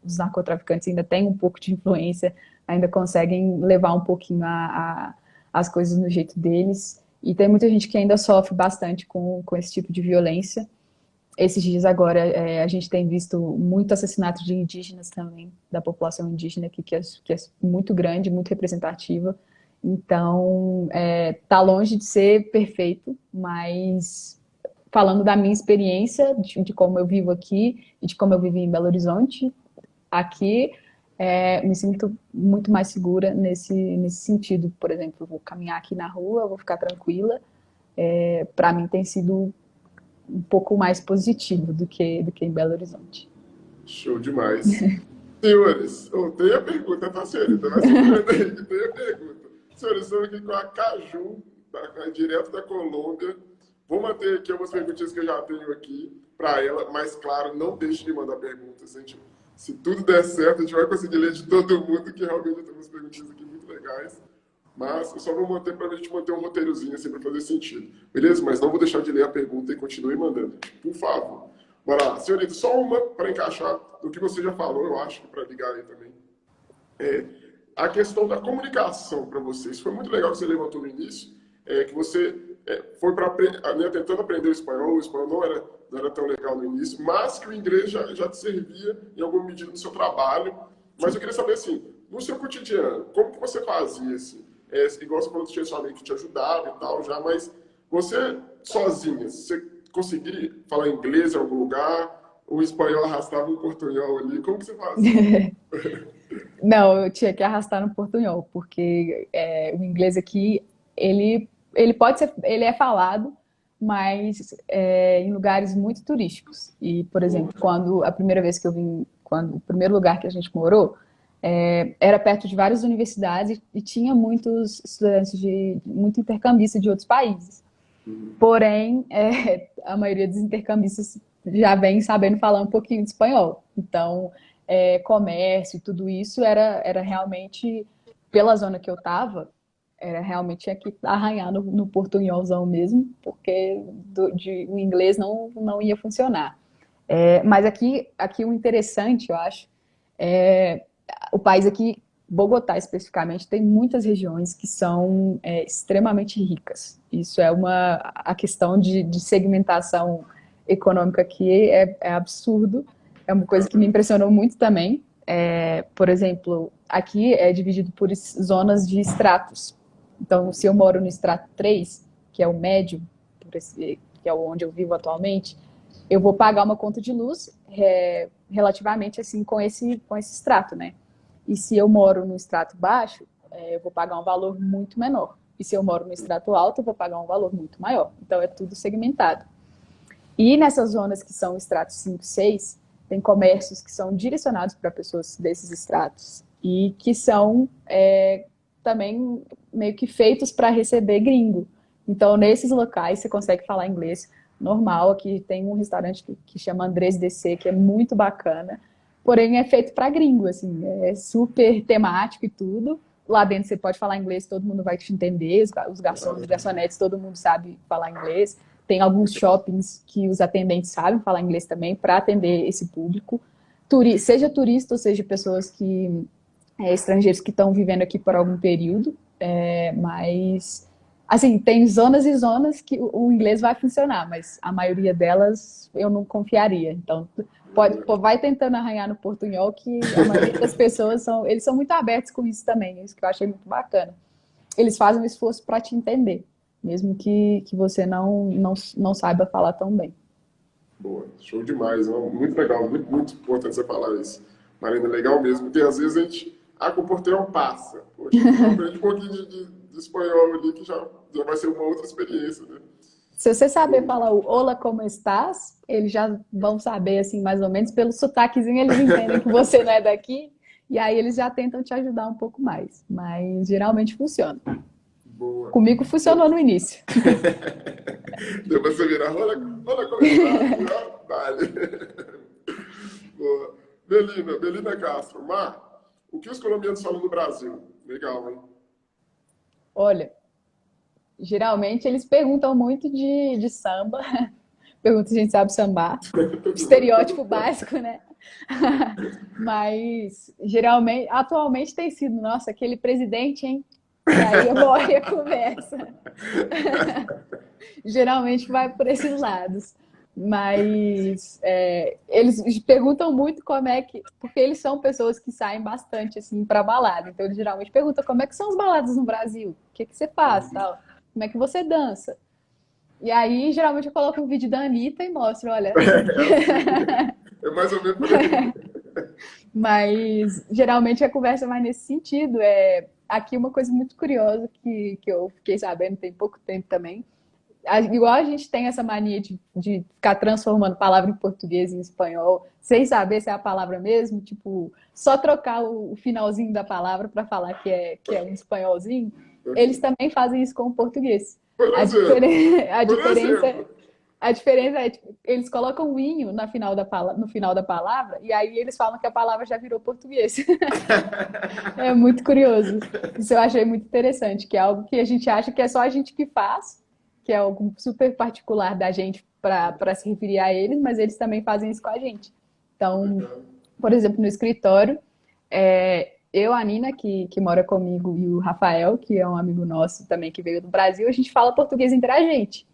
os narcotraficantes ainda têm um pouco de influência, ainda conseguem levar um pouquinho as coisas no jeito deles. E tem muita gente que ainda sofre bastante com esse tipo de violência. Esses dias agora a gente tem visto muito assassinato de indígenas também, da população indígena aqui, que é muito grande, muito representativa. Então, tá longe de ser perfeito, mas falando da minha experiência, de como eu vivo aqui e de como eu vivi em Belo Horizonte, aqui me sinto muito mais segura nesse sentido. Por exemplo, eu vou caminhar aqui na rua, eu vou ficar tranquila. Para mim tem sido um pouco mais positivo do que em Belo Horizonte. Show demais. Senhores, tem a pergunta, tá, senhorita? Vai segurando aí que tem a pergunta. Senhores, estamos aqui com a Caju, direto da Colômbia. Vou manter aqui algumas perguntinhas que eu já tenho aqui para ela, mas, claro, não deixe de mandar perguntas. Gente. Se tudo der certo, a gente vai conseguir ler de todo mundo, que realmente tem umas perguntinhas aqui muito legais. Mas eu só vou manter para a gente manter um roteirozinho assim para fazer sentido. Beleza? Mas não vou deixar de ler a pergunta e continue mandando. Por favor. Bora lá. Senhorita, só uma para encaixar no que você já falou, eu acho, para ligar aí também. A questão da comunicação para vocês. Foi muito legal que você levantou no início, que você foi para tentando aprender o espanhol não era tão legal no início, mas que o inglês já te servia em alguma medida no seu trabalho. Mas eu queria saber, assim, no seu cotidiano, como que você fazia, assim? Igual você falou que tinha sua amiga que te ajudava e tal, já, mas você, sozinha, você conseguiria falar inglês em algum lugar? O espanhol arrastava um portunhol ali? Como que você fazia? Não, eu tinha que arrastar no portunhol, porque o inglês aqui, ele pode ser, ele é falado, mas em lugares muito turísticos. E, por exemplo, quando a primeira vez que eu vim, quando o primeiro lugar que a gente morou, era perto de várias universidades e tinha muitos estudantes muito intercambistas de outros países. Porém, a maioria dos intercambistas já vem sabendo falar um pouquinho de espanhol. Então, comércio e tudo isso era realmente, pela zona que eu estava, era realmente tinha que arranhar no portunholzão mesmo, porque o inglês não ia funcionar. Mas aqui o interessante, eu acho, o país aqui, Bogotá especificamente, tem muitas regiões que são extremamente ricas. Isso a questão de segmentação econômica aqui é absurdo. É uma coisa que me impressionou muito também. Por exemplo, aqui é dividido por zonas de estratos. Então, se eu moro no extrato 3, que é o médio, que é onde eu vivo atualmente, eu vou pagar uma conta de luz relativamente assim com esse extrato, né? E se eu moro no extrato baixo, eu vou pagar um valor muito menor. E se eu moro no extrato alto, eu vou pagar um valor muito maior. Então, é tudo segmentado. E nessas zonas que são estratos 5, 6, tem comércios que são direcionados para pessoas desses estratos e que são também meio que feitos para receber gringo. Então, nesses locais, você consegue falar inglês normal. Aqui tem um restaurante que chama Andrés DC, que é muito bacana, porém é feito para gringo, assim, é super temático e tudo. Lá dentro você pode falar inglês, todo mundo vai te entender, os garçons, os garçonetes, todo mundo sabe falar inglês. Tem alguns shoppings que os atendentes sabem falar inglês também para atender esse público. Seja turista ou seja pessoas estrangeiros que estão vivendo aqui por algum período. Mas, assim, tem zonas e zonas que o inglês vai funcionar, mas a maioria delas eu não confiaria. Então, vai tentando arranhar no portunhol, que a maioria das pessoas eles são muito abertos com isso também, isso que eu achei muito bacana. Eles fazem um esforço para te entender, mesmo que você não saiba falar tão bem. Boa, show demais. Muito legal, muito, muito importante você falar isso. Marina, legal mesmo, porque às vezes Ah, com o porteiro passa. Poxa, aprende um pouquinho de espanhol ali, que já vai ser uma outra experiência, né? Se você saber falar o Olá, como estás? Eles já vão saber, assim, mais ou menos, pelo sotaquezinho, eles entendem que você não é daqui, e aí eles já tentam te ajudar um pouco mais. Mas geralmente funciona. Boa. Comigo funcionou no início. Depois você vira, olha como está, e ó, dale. Boa. Melina Castro, Mar, o que os colombianos falam no Brasil? Legal, hein? Olha, geralmente eles perguntam muito de samba, perguntam se a gente sabe sambar, estereótipo básico, né? Mas geralmente, atualmente tem sido, nossa, aquele presidente, hein? E aí morre a conversa. Geralmente vai por esses lados. Mas eles perguntam muito como é que. Porque eles são pessoas que saem bastante assim para balada. Então eles geralmente perguntam como é que são as baladas no Brasil? O que que você faz? Tal? Como é que você dança? E aí, geralmente, eu coloco um vídeo da Anitta e mostro, olha. É assim, é mais ou menos por aí. Mas geralmente a conversa vai nesse sentido. Aqui uma coisa muito curiosa que eu fiquei sabendo tem pouco tempo também. Igual a gente tem essa mania de ficar transformando palavra em português e em espanhol, sem saber se é a palavra mesmo, tipo, só trocar o finalzinho da palavra para falar que é um espanholzinho, eles também fazem isso com o português. Por A, exemplo, diferen- a por diferença, exemplo. a diferença é, tipo, eles colocam o inho no final da palavra, e aí eles falam que a palavra já virou português. É muito curioso. Isso eu achei muito interessante, que é algo que a gente acha que é só a gente que faz, que é algo super particular da gente para se referir a eles, mas eles também fazem isso com a gente. Então, Legal. por exemplo, no escritório, eu, a Nina, que mora comigo, e o Rafael, que é um amigo nosso também que veio do Brasil, a gente fala português entre a gente.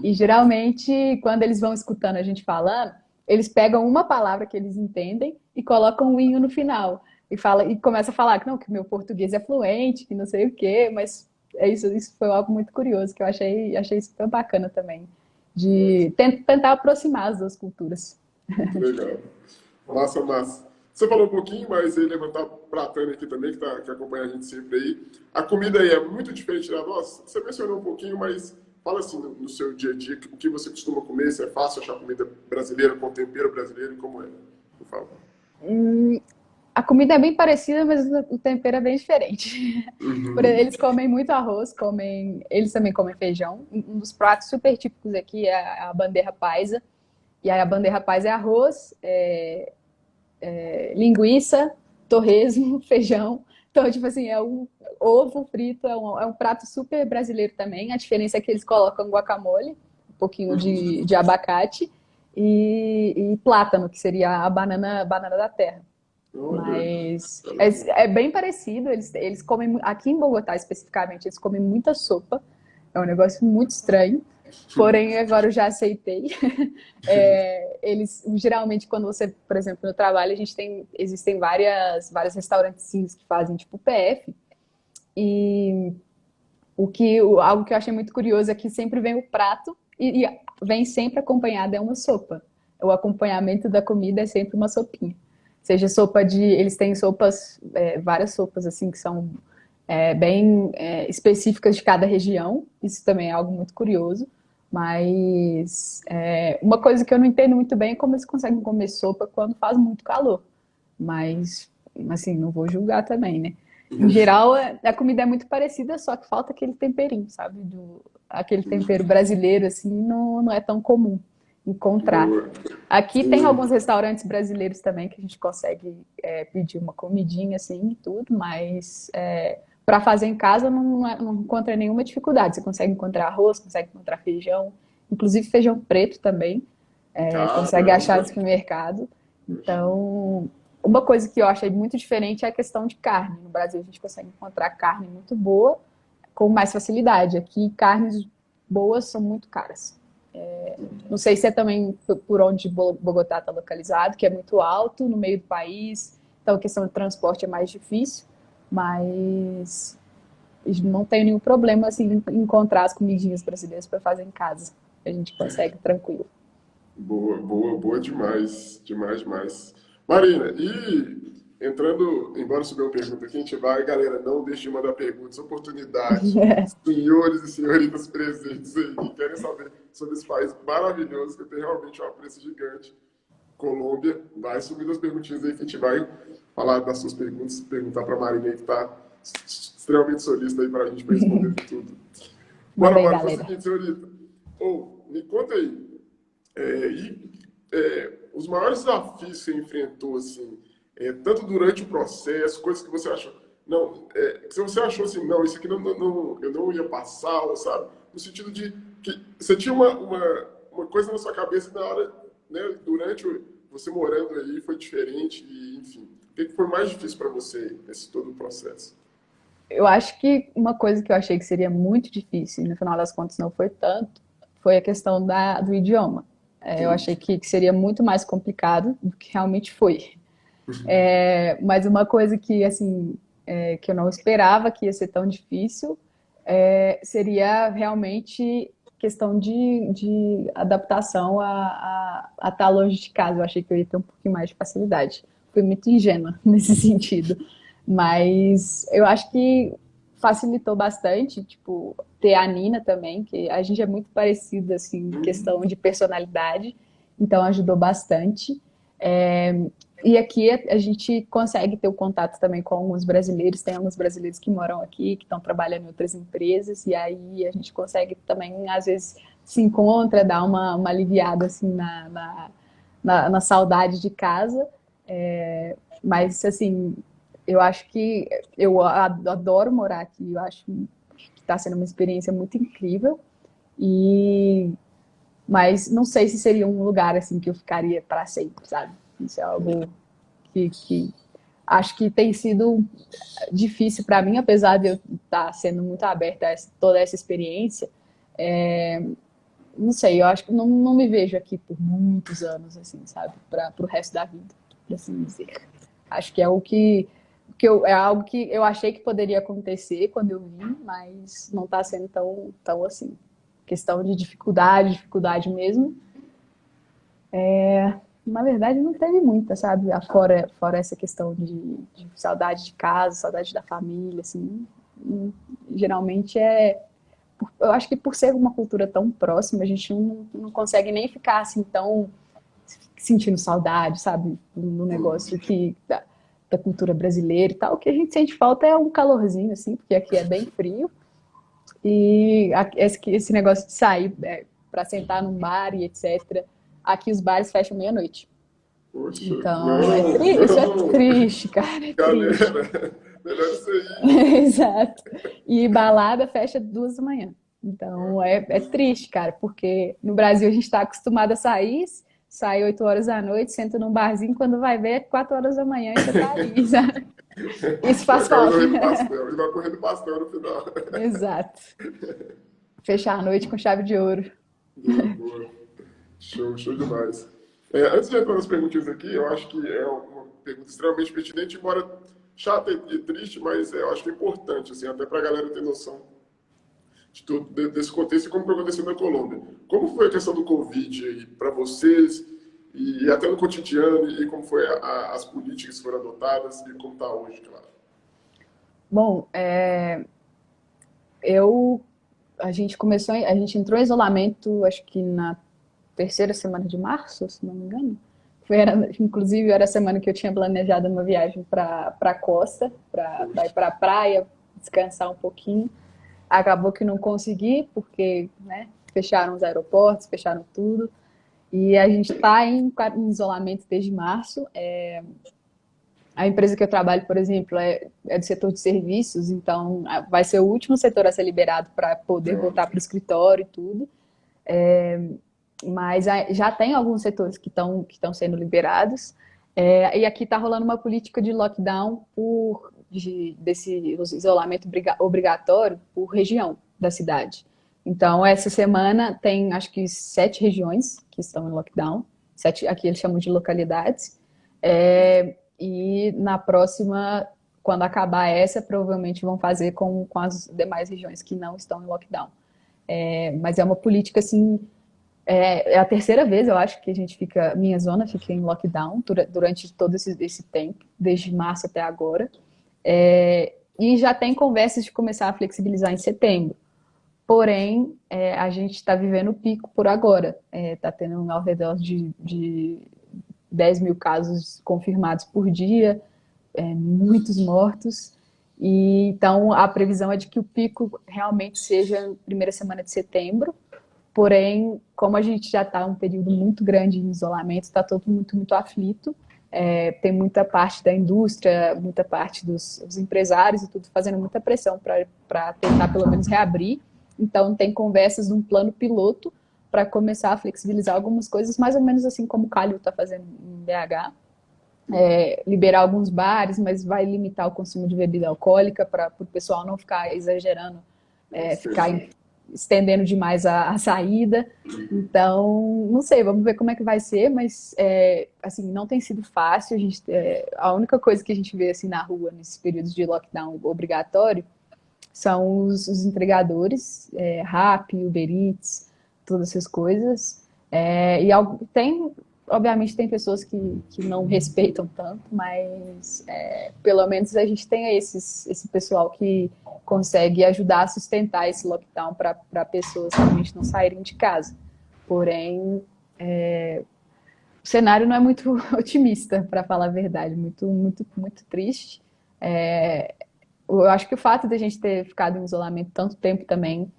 E geralmente, quando eles vão escutando a gente falando, eles pegam uma palavra que eles entendem e colocam um inho no final. E começa a falar que não, que meu português é fluente, que não sei o quê, mas isso foi algo muito curioso, que eu achei super bacana também, de tentar aproximar as duas culturas. Muito legal. Massa, massa. Você falou um pouquinho, mas ele levantar para a Tânia aqui também, que acompanha a gente sempre aí. A comida aí é muito diferente da nossa? Você mencionou um pouquinho, mas fala assim no seu dia a dia, o que você costuma comer, se é fácil achar comida brasileira com tempero brasileiro e como é, por favor. A comida é bem parecida, mas o tempero é bem diferente. Uhum. Eles comem muito arroz, eles também comem feijão. Um dos pratos super típicos aqui é a bandeja paisa. E aí a bandeja paisa é arroz, linguiça, torresmo, feijão. Então, tipo assim, é um ovo frito, é um prato super brasileiro também. A diferença é que eles colocam guacamole, um pouquinho de abacate e plátano, que seria a banana da terra. Olha, Mas tá legal. é bem parecido. Eles comem, aqui em Bogotá especificamente, eles comem muita sopa. É um negócio muito estranho. Porém, agora eu já aceitei. Eles geralmente, quando você, por exemplo, no trabalho, existem vários restaurantezinhos que fazem tipo PF. E algo que eu achei muito curioso é que sempre vem o prato e vem sempre acompanhado é uma sopa. O acompanhamento da comida é sempre uma sopinha. Seja sopa eles têm sopas, várias sopas assim que são bem específicas de cada região. Isso também é algo muito curioso. Mas uma coisa que eu não entendo muito bem é como eles conseguem comer sopa quando faz muito calor. Mas, assim, não vou julgar também, né? Em geral, a comida é muito parecida, só que falta aquele temperinho, sabe? Aquele tempero brasileiro, assim, não é tão comum encontrar. Boa. Aqui tem Sim. alguns restaurantes brasileiros também que a gente consegue pedir uma comidinha, assim, e tudo, mas para fazer em casa não encontra nenhuma dificuldade. Você consegue encontrar arroz, consegue encontrar feijão, inclusive feijão preto também, consegue achar no Caramba. supermercado. Então, uma coisa que eu achei muito diferente é a questão de carne. No Brasil, a gente consegue encontrar carne muito boa com mais facilidade. Aqui, carnes boas são muito caras. Não sei se é também por onde Bogotá está localizado, que é muito alto no meio do país, então a questão de transporte é mais difícil, mas não tenho nenhum problema assim, em encontrar as comidinhas brasileiras para fazer em casa. A gente consegue tranquilo. Boa, boa, boa demais. Demais, demais. Marina, e entrando, embora subir uma pergunta aqui, a gente vai, galera, não deixe de mandar perguntas, oportunidade. Senhores e senhoritas presentes aí que querem saber sobre esse país maravilhoso, que tem realmente um apreço gigante. Colômbia, vai subindo as perguntinhas aí que a gente vai falar das suas perguntas, perguntar para a Marina aí que está extremamente solista aí para a gente responder de tudo. Manda Bora, aí, bora, foi o galera. seguinte, senhorita. Me conta aí, os maiores desafios que você enfrentou, assim, tanto durante o processo, coisas que você achou, não, que você achou assim, não, isso aqui eu não ia passar, ou, sabe? No sentido de que você tinha uma coisa na sua cabeça na hora, né, durante você morando aí, foi diferente, e, enfim. O que foi mais difícil para você, esse todo o processo? Eu acho que uma coisa que eu achei que seria muito difícil, e no final das contas não foi tanto, foi a questão do idioma. Eu achei que seria muito mais complicado do que realmente foi. Mas uma coisa que, assim, que eu não esperava que ia ser tão difícil, seria realmente questão de adaptação a estar longe de casa. Eu achei que eu ia ter um pouquinho mais de facilidade. Fui muito ingênua nesse sentido. Mas eu acho que facilitou bastante, tipo, ter a Nina também, que a gente é muito parecido, assim, em questão de personalidade, então ajudou bastante. É, e aqui a gente consegue ter o contato também com alguns brasileiros, tem alguns brasileiros que moram aqui, que estão trabalhando em outras empresas, e aí a gente consegue também, às vezes, se encontra, dá uma aliviada assim na saudade de casa. Mas assim, eu acho que eu adoro morar aqui, eu acho que está sendo uma experiência muito incrível. E mas não sei se seria um lugar assim que eu ficaria para sempre, sabe? Isso é algo que acho que tem sido difícil para mim, apesar de eu estar sendo muito aberta a toda essa experiência. Não sei, eu acho que não me vejo aqui por muitos anos, assim, sabe? Para o resto da vida, por assim dizer. Acho que é é algo que eu achei que poderia acontecer quando eu vim, mas não está sendo tão assim. Questão de dificuldade mesmo. Na verdade, não teve muita, sabe? Fora essa questão de saudade de casa, saudade da família, assim. Geralmente eu acho que por ser uma cultura tão próxima, a gente não consegue nem ficar assim tão sentindo saudade, sabe? No negócio da cultura brasileira e tal. O que a gente sente falta é um calorzinho, assim, porque aqui é bem frio. E esse negócio de sair para sentar num bar e etc. Aqui os bares fecham meia-noite. Poxa, Então, não, isso é não, triste, cara, é triste. galera, melhor isso aí. Exato. E balada fecha 2 da manhã. Então é triste, cara, porque no Brasil a gente está acostumado a sair, sai 8 horas da noite, senta num barzinho, quando vai ver é 4 horas da manhã e você tá ali, sabe? Isso Vai faz cair falta. no do pastel, e vai correr do pastel no final. Exato. Fechar a noite com chave de ouro. Boa, boa. Show, show demais. Antes de entrar nas perguntinhas aqui, eu acho que é uma pergunta extremamente pertinente, embora chata e triste, mas eu acho que é importante, assim, até para a galera ter noção de tudo, desse contexto e como que aconteceu na Colômbia. Como foi a questão do Covid aí para vocês, e até no cotidiano, e como foi as políticas que foram adotadas e como está hoje, claro. Bom, eu a gente entrou em isolamento, acho que na terceira semana de março, se não me engano. Inclusive, era a semana que eu tinha planejado uma viagem para a costa, para ir para a praia, descansar um pouquinho. Acabou que não consegui, porque né, fecharam os aeroportos, fecharam tudo. E a gente está em isolamento desde março. A empresa que eu trabalho, por exemplo, é do setor de serviços, então vai ser o último setor a ser liberado para poder voltar para o escritório e tudo. Mas já tem alguns setores que estão sendo liberados. E aqui está rolando uma política de lockdown desse isolamento obrigatório por região da cidade. Então, essa semana tem acho que 7 regiões que estão em lockdown. Aqui eles chamam de localidades. E na próxima, quando acabar essa, provavelmente vão fazer com as demais regiões que não estão em lockdown. Mas é uma política assim É a terceira vez, eu acho, que a gente fica, minha zona fica em lockdown durante todo esse tempo, desde março até agora. E já tem conversas de começar a flexibilizar em setembro. Porém, a gente está vivendo o pico por agora. Está tendo ao redor de 10 mil casos confirmados por dia, muitos mortos. E então a previsão é de que o pico realmente seja na primeira semana de setembro. Porém, como a gente já está um período muito grande em isolamento, está todo muito, muito aflito. Tem muita parte da indústria, muita parte dos empresários e tudo fazendo muita pressão para tentar pelo menos reabrir. Então, tem conversas de um plano piloto para começar a flexibilizar algumas coisas, mais ou menos assim como o Calil está fazendo em BH. Liberar alguns bares, mas vai limitar o consumo de bebida alcoólica para o pessoal não ficar exagerando, ficar estendendo demais a saída. Então, não sei, vamos ver como é que vai ser, mas assim, não tem sido fácil. A única coisa que a gente vê assim na rua nesses períodos de lockdown obrigatório são os entregadores, Rappi, Uber Eats, todas essas coisas. Obviamente tem pessoas que não respeitam tanto, mas pelo menos a gente tem esse pessoal que consegue ajudar a sustentar esse lockdown para pessoas realmente não saírem de casa. Porém, o cenário não é muito otimista, para falar a verdade, muito, muito, muito triste. Eu acho que o fato de a gente ter ficado em isolamento tanto tempo também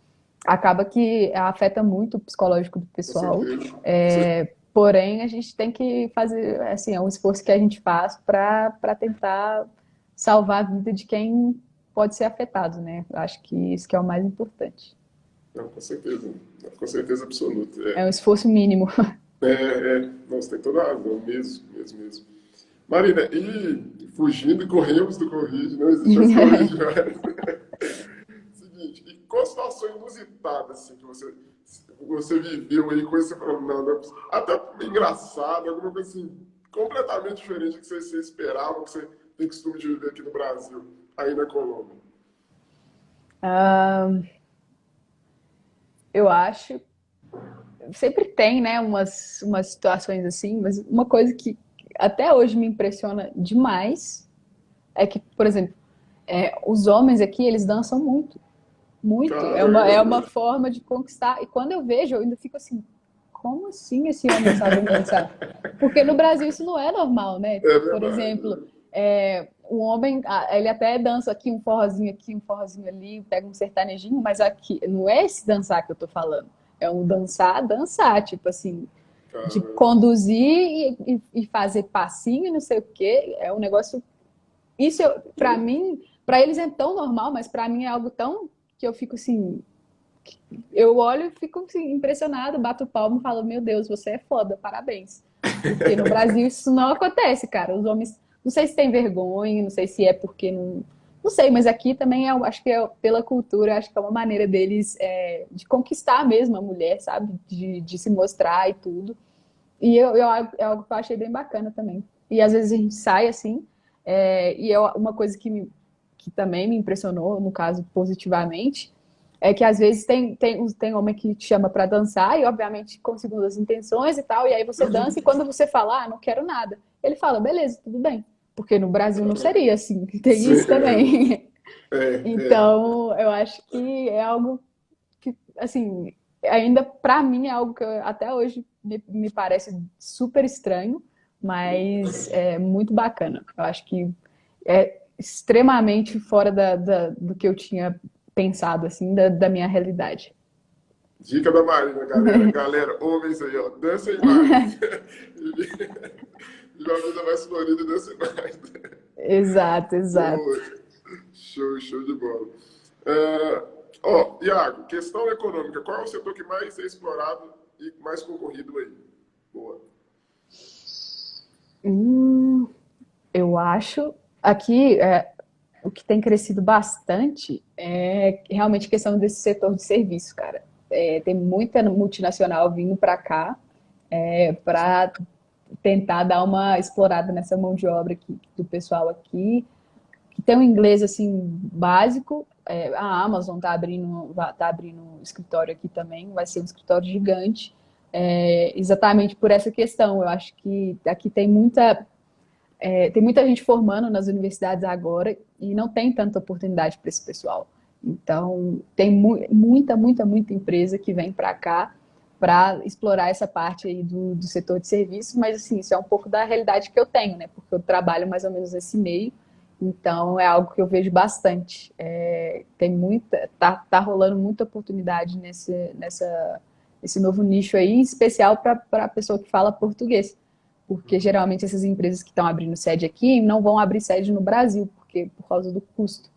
acaba que afeta muito o psicológico do Com pessoal. certeza. Porém, a gente tem que fazer, assim, é um esforço que a gente faz para tentar salvar a vida de quem pode ser afetado, né? Eu acho que isso que é o mais importante. Não, com certeza absoluta. É um esforço mínimo. Não, você tem toda a razão, mesmo. Marina, e fugindo, corremos do Covid, não existe mais Covid, Seguinte, e qual situação inusitada assim, que você viveu aí, coisa que você falou, não é possível. Até engraçado, alguma coisa assim, completamente diferente do que você esperava, que você tem costume de viver aqui no Brasil, aí na Colômbia? Eu acho, sempre tem, né, umas situações assim, mas uma coisa que até hoje me impressiona demais é que, por exemplo, os homens aqui, eles dançam muito. Muito. É uma Caramba! forma de conquistar. E quando eu vejo, eu ainda fico assim, como assim esse homem sabe dançar? Porque no Brasil isso não é normal, né? É Por verdade. exemplo, um homem, ele até dança aqui, um forrozinho ali, pega um sertanejinho, mas aqui não é esse dançar que eu tô falando. É um dançar, dançar, tipo assim, de Caramba. conduzir e fazer passinho e não sei o quê. É um negócio. Isso, pra mim, pra eles é tão normal, mas pra mim é algo tão que eu fico assim, eu olho e fico assim, impressionada, bato o palmo e falo, meu Deus, você é foda, parabéns. Porque no Brasil isso não acontece, cara. Os homens, não sei se tem vergonha, não sei se é porque não sei, mas aqui também acho que pela cultura, acho que é uma maneira deles de conquistar mesmo a mulher, sabe? De se mostrar e tudo. E é algo que eu achei bem bacana também. E às vezes a gente sai assim, uma coisa que também me impressionou, no caso, positivamente, é que às vezes tem homem que te chama para dançar e, obviamente, com segundas intenções e tal, e aí você dança e quando você fala, não quero nada, ele fala, beleza, tudo bem. Porque no Brasil não seria assim, tem Sim, isso também. é. Então, eu acho que é algo que, assim, ainda para mim é algo que até hoje me parece super estranho, mas é muito bacana. Eu acho que é extremamente fora do que eu tinha pensado, assim, da minha realidade. Dica da Marina, galera. Galera, homens aí, ó, dancem mais. Viva a vida mais florida, dancem mais. Exato, exato. Boa. Show de bola. É, ó, Iago, questão econômica. Qual é o setor que mais é explorado e mais concorrido aí? Boa. Eu acho aqui o que tem crescido bastante é realmente questão desse setor de serviço, cara. Tem muita multinacional vindo para cá para tentar dar uma explorada nessa mão de obra aqui, do pessoal aqui, que tem um inglês assim básico. A Amazon tá abrindo escritório aqui também, vai ser um escritório gigante, exatamente por essa questão. Eu acho que aqui tem muita gente formando nas universidades agora e não tem tanta oportunidade para esse pessoal. Então, tem muita empresa que vem para cá para explorar essa parte aí do setor de serviços, mas assim, isso é um pouco da realidade que eu tenho, né? Porque eu trabalho mais ou menos nesse meio, então é algo que eu vejo bastante. Tá rolando muita oportunidade nesse novo nicho aí, em especial para a pessoa que fala português. Porque geralmente essas empresas que estão abrindo sede aqui não vão abrir sede no Brasil, porque por causa do custo.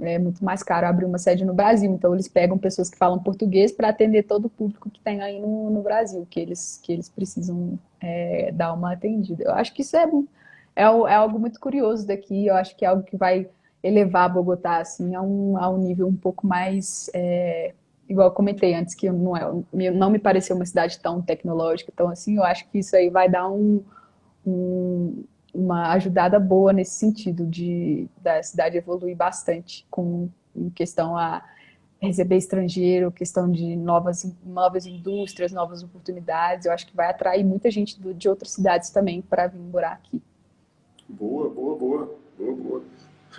É muito mais caro abrir uma sede no Brasil. Então eles pegam pessoas que falam português para atender todo o público que tem aí no Brasil, que eles precisam dar uma atendida. Eu acho que isso é algo muito curioso daqui. Eu acho que é algo que vai elevar Bogotá assim, a um nível um pouco mais. Igual eu comentei antes, que não me pareceu uma cidade tão tecnológica. Então, assim, eu acho que isso aí vai dar um- uma ajudada boa nesse sentido da cidade evoluir bastante em questão a receber estrangeiro, questão de novas indústrias, novas oportunidades. Eu acho que vai atrair muita gente de outras cidades também para vir morar aqui. Boa, boa, boa, boa, boa.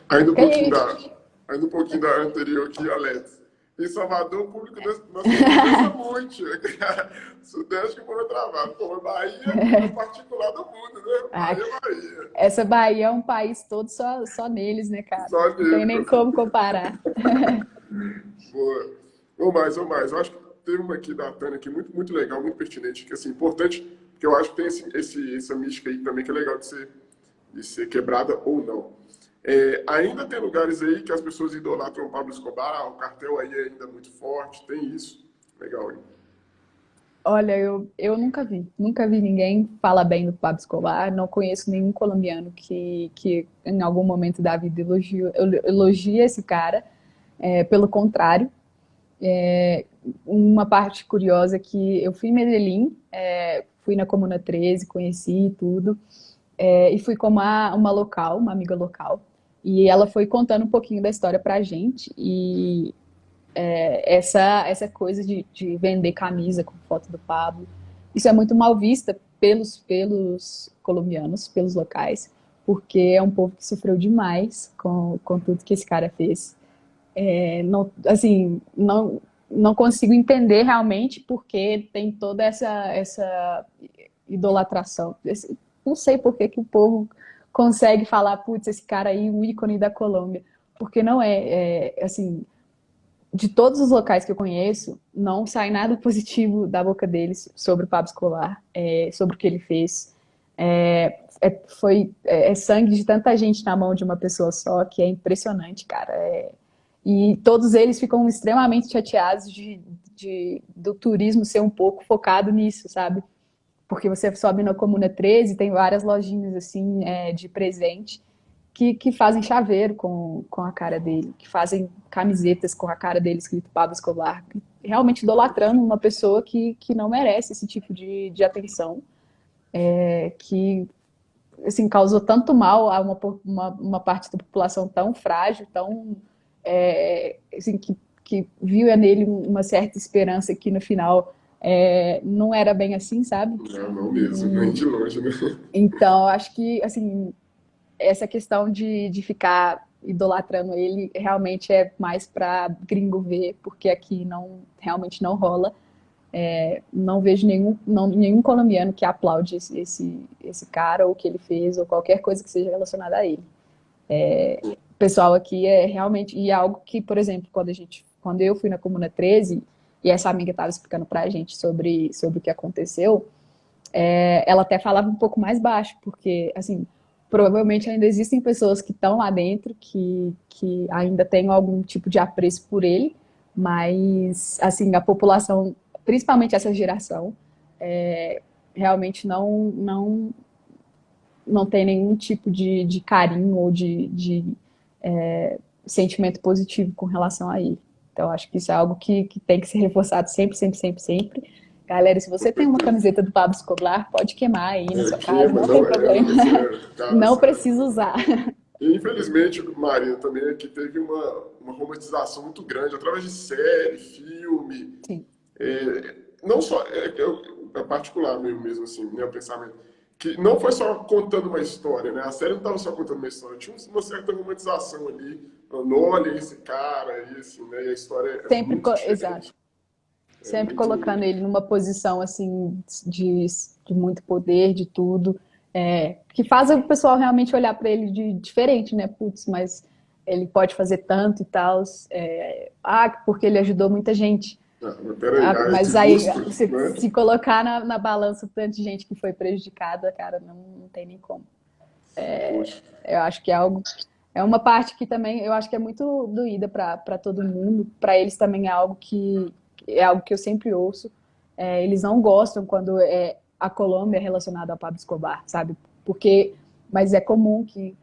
Ainda um E pouquinho aí, da, ainda um pouquinho da anterior aqui, Alex. Em Salvador, o público nós conversa muito. Sudeste que foi travado. Pô, Bahia, é particular do mundo, né? ah, Bahia, Bahia. essa Bahia é um país todo só neles, né, cara? Só Não tem nele, nem com como certeza. comparar. Boa. Ou mais, ou mais. Eu acho que teve uma aqui da Tânia aqui muito, muito legal, muito pertinente, que assim, importante, porque eu acho que tem essa mística aí também que é legal de ser quebrada ou não. Ainda tem lugares aí que as pessoas idolatram o Pablo Escobar, o cartel aí é ainda muito forte, tem isso. Legal, hein? Olha, eu nunca vi ninguém falar bem do Pablo Escobar, não conheço nenhum colombiano que em algum momento da vida elogia esse cara, pelo contrário. Uma parte curiosa é que eu fui em Medellín, fui na Comuna 13, conheci tudo, e fui com uma amiga local, e ela foi contando um pouquinho da história pra gente, e essa coisa de vender camisa com foto do Pablo. Isso é muito mal vista pelos colombianos, pelos locais, porque é um povo que sofreu demais com tudo que esse cara fez. Não, assim, não consigo entender realmente porque tem toda essa idolatração. Não sei por que o povo consegue falar, putz, esse cara aí, o ícone da Colômbia. Porque não assim, de todos os locais que eu conheço, não sai nada positivo da boca deles sobre o Pablo Escobar, sobre o que ele fez. É sangue de tanta gente na mão de uma pessoa só, que é impressionante, cara. E todos eles ficam extremamente chateados do turismo ser um pouco focado nisso, sabe? Porque você sobe na Comuna 13, tem várias lojinhas assim de presente que fazem chaveiro com a cara dele, que fazem camisetas com a cara dele escrito Pablo Escobar, realmente idolatrando uma pessoa que não merece esse tipo de atenção, que assim, causou tanto mal a uma parte da população tão frágil, tão assim, que viu nele uma certa esperança que no final não era bem assim, sabe? Não, não mesmo, nem de longe, né? Então, acho que assim, essa questão de ficar idolatrando ele realmente é mais para gringo ver, porque aqui realmente não rola. Não vejo nenhum colombiano que aplaude esse cara ou o que ele fez ou qualquer coisa que seja relacionada a ele. O pessoal aqui é realmente, e é algo que, por exemplo, quando eu fui na Comuna 13 e essa amiga estava explicando pra gente sobre o que aconteceu, ela até falava um pouco mais baixo, porque, assim, provavelmente ainda existem pessoas que estão lá dentro que ainda têm algum tipo de apreço por ele, mas, assim, a população, principalmente essa geração, realmente não tem nenhum tipo de carinho ou de sentimento positivo com relação a ele. Então, acho que isso é algo que tem que ser reforçado sempre, sempre, sempre, sempre. Galera, se Com você tem uma certeza. camiseta do Pablo Escobar, pode queimar aí na sua casa, Queima, não tem não é, problema. não, sério, cara, Não sério. precisa usar. E, infelizmente, Marina, também aqui teve uma romantização muito grande através de série, filme. Sim, Não só. particular mesmo assim, meu pensamento. Que não foi só contando uma história, né? A série não estava só contando uma história, tinha uma certa romantização ali, falando, olha esse cara aí, assim, né? E a história é Sempre, muito exato. diferente, é Sempre muito... colocando ele numa posição assim de, de muito poder, de tudo, que faz o pessoal realmente olhar para ele de diferente, né? Putz, mas ele pode fazer tanto e tal, porque ele ajudou muita gente. Ah, mas peraí, Ah, mas esse aí, busco, né? se colocar na balança o tanto de gente que foi prejudicada, cara, não tem nem como. Poxa, Eu acho que é algo, é uma parte que também eu acho que é muito doída para todo mundo. Para eles também é algo que eu sempre ouço. Eles não gostam quando a Colômbia é relacionada ao Pablo Escobar, sabe? Porque, mas é comum que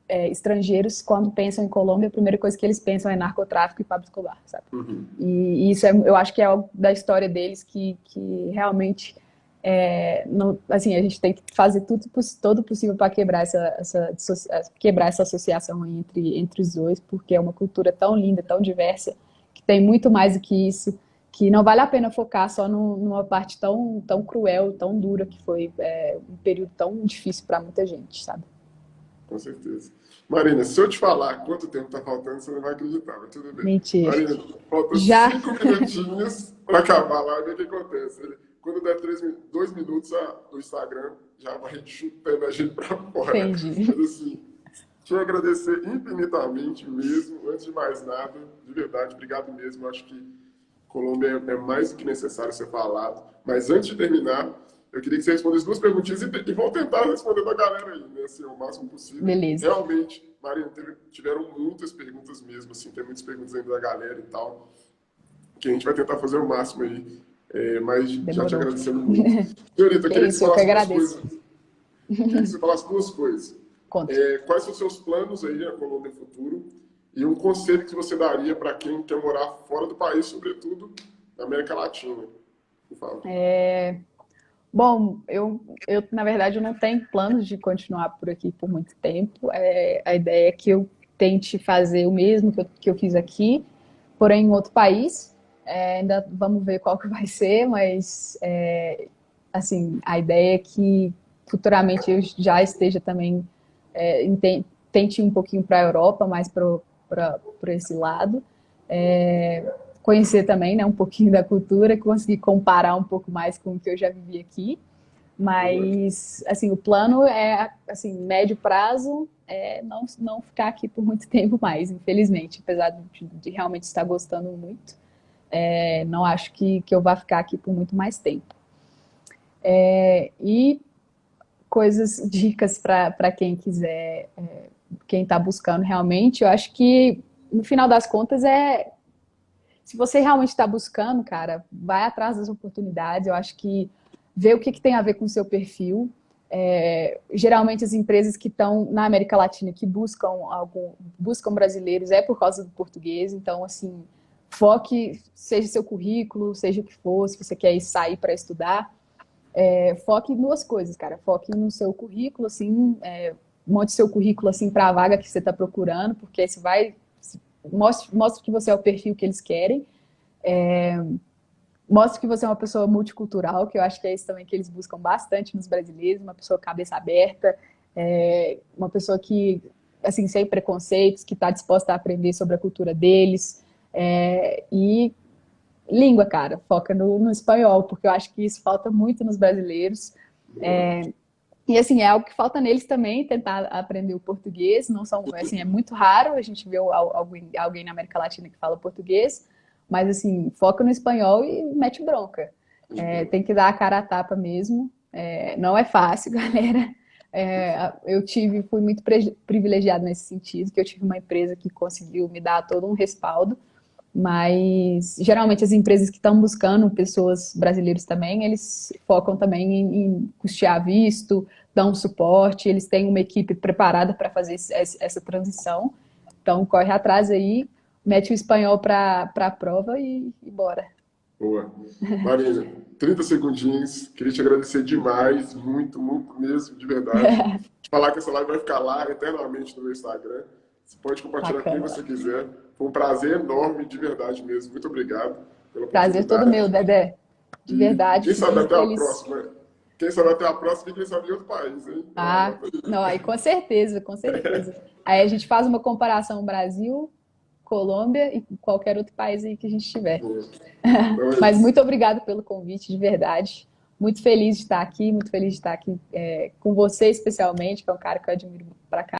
estrangeiros, quando pensam em Colômbia, a primeira coisa que eles pensam é narcotráfico e Pablo Escobar, sabe? uhum, E isso eu acho que é algo da história deles que realmente não, assim, a gente tem que fazer todo possível para quebrar quebrar essa associação entre os dois, porque é uma cultura tão linda, tão diversa, que tem muito mais do que isso, que não vale a pena focar só numa parte tão cruel, tão dura, que foi um período tão difícil para muita gente, sabe? com certeza. Marina, se eu te falar quanto tempo tá faltando, você não vai acreditar, mas tudo bem. Mentira. Marina, faltam Já 5 minutinhos para acabar lá e ver o que acontece. Quando der 2 minutos, o Instagram já vai chutando a gente para fora. entendi. Mas assim, te agradecer infinitamente mesmo, antes de mais nada, de verdade, obrigado mesmo. Acho que Colômbia é mais do que necessário ser falado. Mas antes de terminar, eu queria que você respondesse duas perguntinhas e vou tentar responder da galera aí, né, assim, o máximo possível. Beleza. Realmente, Marina, tiveram muitas perguntas mesmo, assim, tem muitas perguntas ainda da galera e tal, que a gente vai tentar fazer o máximo aí, mas já te Demorou. agradecendo muito. Senhorita, eu Que queria que você isso, eu que falasse duas agradeço. coisas. Queria que você falasse duas coisas. Conta. Quais são os seus planos aí na Colômbia Futuro? E um conselho que você daria para quem quer morar fora do país, sobretudo na América Latina, por favor. Bom, na verdade, eu não tenho planos de continuar por aqui por muito tempo. A ideia é que eu tente fazer o mesmo que eu fiz aqui, porém em outro país. Ainda vamos ver qual que vai ser, mas assim, a ideia é que futuramente eu já esteja também tente ir um pouquinho para a Europa, mais para esse lado. Conhecer também, né, um pouquinho da cultura, conseguir comparar um pouco mais com o que eu já vivi aqui. Boa. Mas, assim, o plano é, assim, médio prazo, não ficar aqui por muito tempo mais, infelizmente, apesar de realmente estar gostando muito. Não acho que eu vá ficar aqui por muito mais tempo. E dicas para quem quiser, quem está buscando realmente, eu acho que, no final das contas, se você realmente está buscando, cara, vai atrás das oportunidades. Eu acho que ver o que tem a ver com o seu perfil. Geralmente as empresas que estão na América Latina que buscam brasileiros por causa do português. Então, assim, foque, seja seu currículo, seja o que for, se você quer sair para estudar, foque em duas coisas, cara. Foque no seu currículo, assim, monte seu currículo assim para a vaga que você está procurando, porque aí você vai mostre que você é o perfil que eles querem. Mostre que você é uma pessoa multicultural, que eu acho que é isso também que eles buscam bastante nos brasileiros, uma pessoa cabeça aberta, uma pessoa que, assim, sem preconceitos, que está disposta a aprender sobre a cultura deles. E língua, cara, foca no espanhol, porque eu acho que isso falta muito nos brasileiros. Boa. E assim, é algo que falta neles também, tentar aprender o português. Não são, assim, é muito raro a gente ver alguém na América Latina que fala português, mas assim, foca no espanhol e mete bronca. Tem que dar a cara a tapa mesmo. Não é fácil, galera. Fui muito privilegiado nesse sentido, que eu tive uma empresa que conseguiu me dar todo um respaldo. Mas geralmente as empresas que estão buscando pessoas brasileiras também, eles focam também em custear visto, dar um suporte, eles têm uma equipe preparada para fazer essa transição. Então corre atrás aí, mete o espanhol para a prova e bora. Boa. Marina, 30 segundinhos. Queria te agradecer demais, muito, muito mesmo, de verdade. Te falar que essa live vai ficar lá eternamente no meu Instagram. Você pode compartilhar com quem Bacana. você quiser. Foi um prazer enorme, de verdade mesmo. Muito obrigado pela Prazer todo meu, oportunidade. Dedé. De verdade, Quem fico sabe muito até a feliz. próxima. Quem sabe até a próxima e quem sabe em outro país, hein? Ah, não, aí com certeza, com certeza. Aí a gente faz uma comparação Brasil, Colômbia e qualquer outro país aí que a gente tiver. Então é Mas isso. muito obrigado pelo convite, de verdade. Muito feliz de estar aqui, muito feliz de estar aqui com você especialmente, que é um cara que eu admiro pra cá.